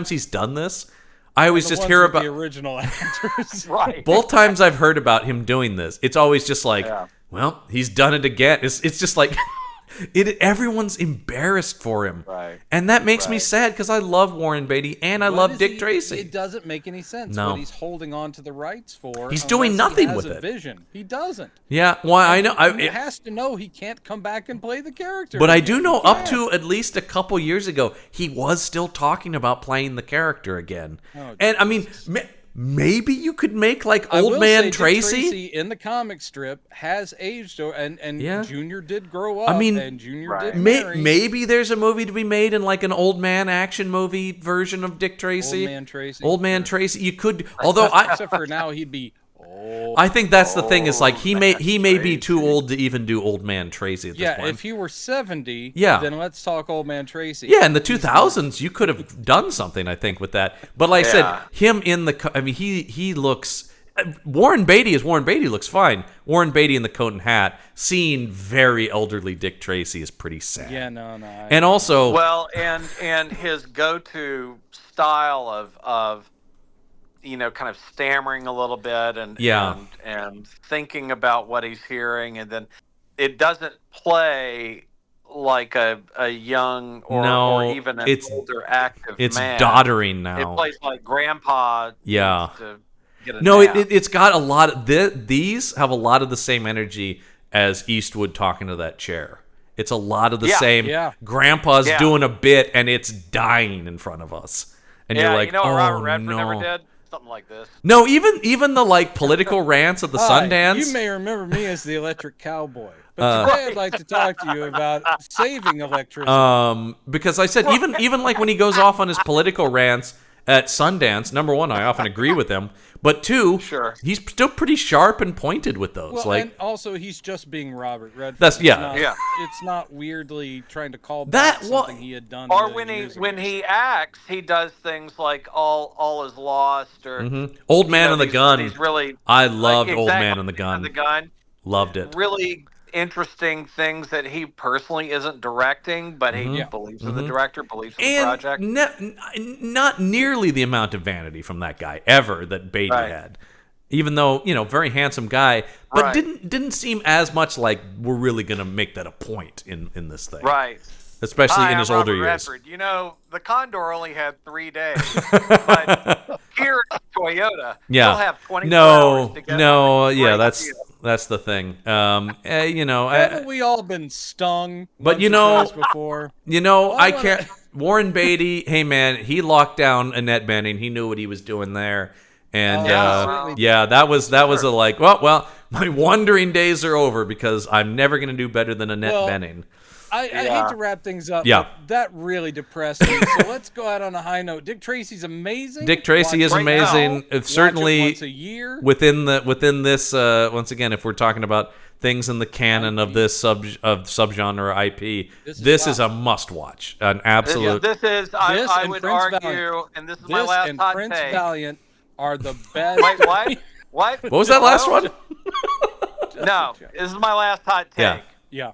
he's done this, I always just hear about the original actors. Right. Both times I've heard about him doing this, it's always just like, well, he's done it again. It's just like everyone's embarrassed for him. Right. And that makes me sad because I love Warren Beatty and I love Dick Tracy. It doesn't make any sense No. what he's holding on to the rights for. He's doing nothing he has with a it. Vision. He doesn't. Yeah, well, I know. He has to know he can't come back and play the character. But I do know up to at least a couple years ago, he was still talking about playing the character again. Oh, and I mean, maybe you could make like Old I will Man say Dick Tracy. Tracy in the comic strip has aged, and Junior did grow up. I mean, and Junior did marry. Maybe there's a movie to be made in like an old man action movie version of Dick Tracy. Old Man Tracy. You could, although except for now he'd be old. I think that's the thing. Is like he may be too old to even do Old Man Tracy at this point. Yeah, if he were 70, Yeah. then let's talk Old Man Tracy. Yeah, in the 2000s, you could have done something, I think, with that. But like I said, him in the, I mean, he looks, Warren Beatty as Warren Beatty looks fine. Warren Beatty in the coat and hat, seeing very elderly Dick Tracy is pretty sad. Yeah, no. And also, well, and his go-to style of kind of stammering a little bit and thinking about what he's hearing, and then it doesn't play like a young or even an older active it's man. doddering now. It plays like grandpa. Yeah. To get a no, nap. it's got a lot of these have a lot of the same energy as Eastwood talking to that chair. It's a lot of the same. Yeah. Grandpa's doing a bit and it's dying in front of us, and you're like, what oh Robert Redford no. never did? Something like this. No, even the like political rants at the Sundance. You may remember me as the Electric Cowboy, but today I'd like to talk to you about saving electricity. Because I said even like when he goes off on his political rants at Sundance, number one, I often agree with him, but two, he's still pretty sharp and pointed with those. Well, like, and also he's just being Robert Redford. That's It's not weirdly trying to call back something he had done. Or when he acts, he does things like all is lost or Old Man and the Gun. He's really I loved Old Man and the Gun. Loved it. Really interesting things that he personally isn't directing, but he believes in the director, believes in the project. Not nearly the amount of vanity from that guy ever that Beatty had. Even though, very handsome guy, but didn't seem as much like we're really going to make that a point in this thing. Right. Especially in his I'm older Robert years. Redford. The Condor only had 3 days, but here at Toyota, we'll have 24 hours to get that's the thing. Haven't we all been stung? But before. I can't. Warren Beatty, hey man, he locked down Annette Bening. He knew what he was doing there, and that was a like, well, my wandering days are over because I'm never gonna do better than Annette Bening. I hate to wrap things up, but that really depressed me. So let's go out on a high note. Dick Tracy's amazing. Dick Tracy is amazing. It's certainly once a year. within this. Once again, if we're talking about things in the canon of this subgenre IP, this is a must-watch. An absolute. This is. I would argue, and this is my last hot Prince take. Valiant are the best. Wait, what? What? What was that last one? No, this is my last hot take. Yeah.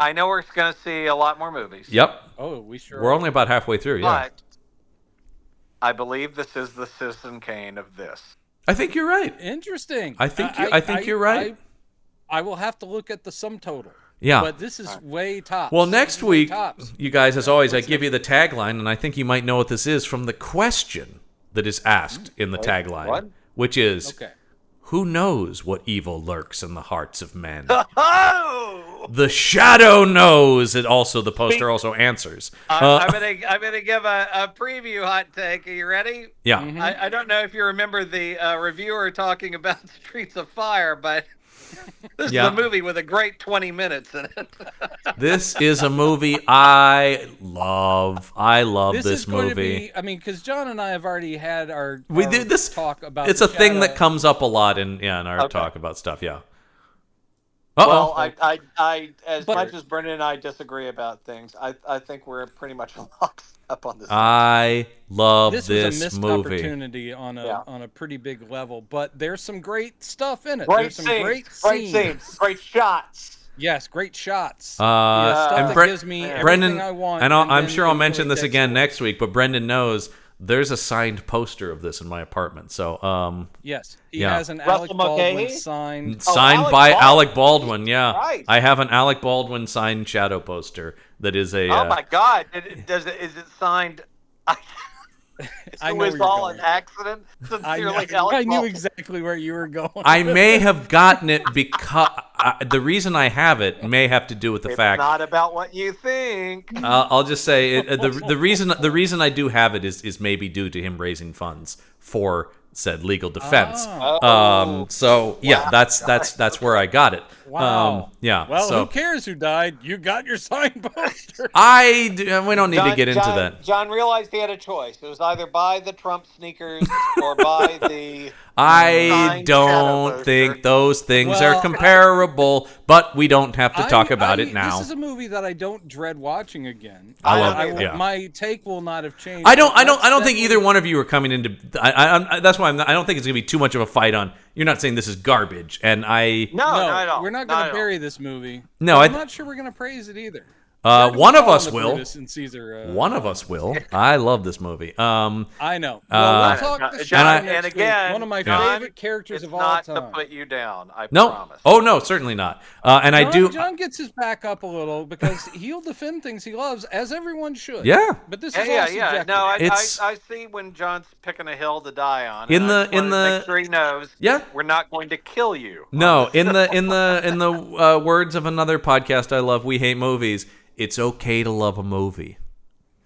I know we're going to see a lot more movies. Yep. Oh, we sure We're are. only about halfway through, yeah. But I believe this is the Citizen Kane of this. I think you're right. Interesting. I think you're right. I will have to look at the sum total. Yeah. But this is way top. Well, next week, you guys, as always, I give you the tagline, and I think you might know what this is from the question that is asked in the tagline, which is, who knows what evil lurks in the hearts of men? The shadow knows. It also, the poster also answers. I'm gonna give a preview hot take. Are you ready? Yeah. Mm-hmm. I don't know if you remember the reviewer talking about Streets of Fire, but this is a movie with a great 20 minutes in it. This is a movie I love. I love this is going movie. To be, I mean, because John and I have already had our did this talk about. It's a thing that comes up a lot in our talk about stuff. Yeah. Well, I as much as Brendan and I disagree about things, I think we're pretty much lockstep on this. I love this movie. This was a missed opportunity on a pretty big level, but there's some great stuff in it. Great there's some scenes, great scenes, great shots. Yes, great shots. Stuff that gives me everything I want. And I'm sure I'll mention this again next week, but Brendan knows there's a signed poster of this in my apartment. So, yes, he has an Alec Baldwin signed by Alec Baldwin. Yeah, right. I have an Alec Baldwin signed shadow poster that is a. Oh my God! Is it signed? I it know was all an accident. I knew exactly where you were going. I may have gotten it because the reason I have it may have to do with the fact. It's not about what you think. I'll just say the reason I do have it is maybe due to him raising funds for said legal defense. So yeah, that's where I got it. Wow. Yeah. Well, so, who cares who died? You got your signed poster. We don't need to get into that. John realized he had a choice. It was either buy the Trump sneakers or buy the. I don't think those things are comparable, but we don't have to talk about it now. This is a movie that I don't dread watching again. My take will not have changed. I don't think either one of you are coming into. That's why I don't think it's going to be too much of a fight on. You're not saying this is garbage, and I. No, not at all. We're not going to bury this movie. No, I'm not sure we're going to praise it either. One of us will. One of us will. I love this movie. I know. Well, we'll talk this and again, one of my favorite characters of all time. It's not to put you down. I no. promise. Oh no, certainly not. John gets his back up a little because he'll defend things he loves, as everyone should. Yeah. But this is all subjective. No, I see when John's picking a hill to die on. Make sure he knows. Yeah. We're not going to kill you. No, in the words of another podcast I love, We Hate Movies. It's okay to love a movie.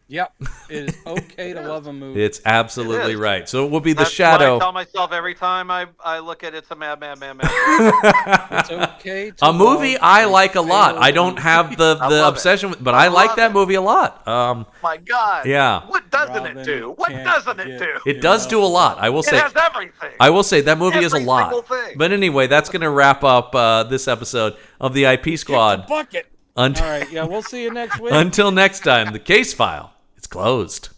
Yep, it is okay to love a movie. It's absolutely right. So it will be the That's shadow. What I tell myself every time I look at It's a Mad. It's okay to a movie I like a lot. I don't have the obsession with, but I like that movie a lot. My God. Yeah. What doesn't it do? What doesn't it do? It does do a lot. I will say. It has everything. I will say that movie is a lot. Every single thing. But anyway, that's going to wrap up this episode of the IP Squad. Kick the bucket. All right, yeah, we'll see you next week. Until next time, the case file is closed.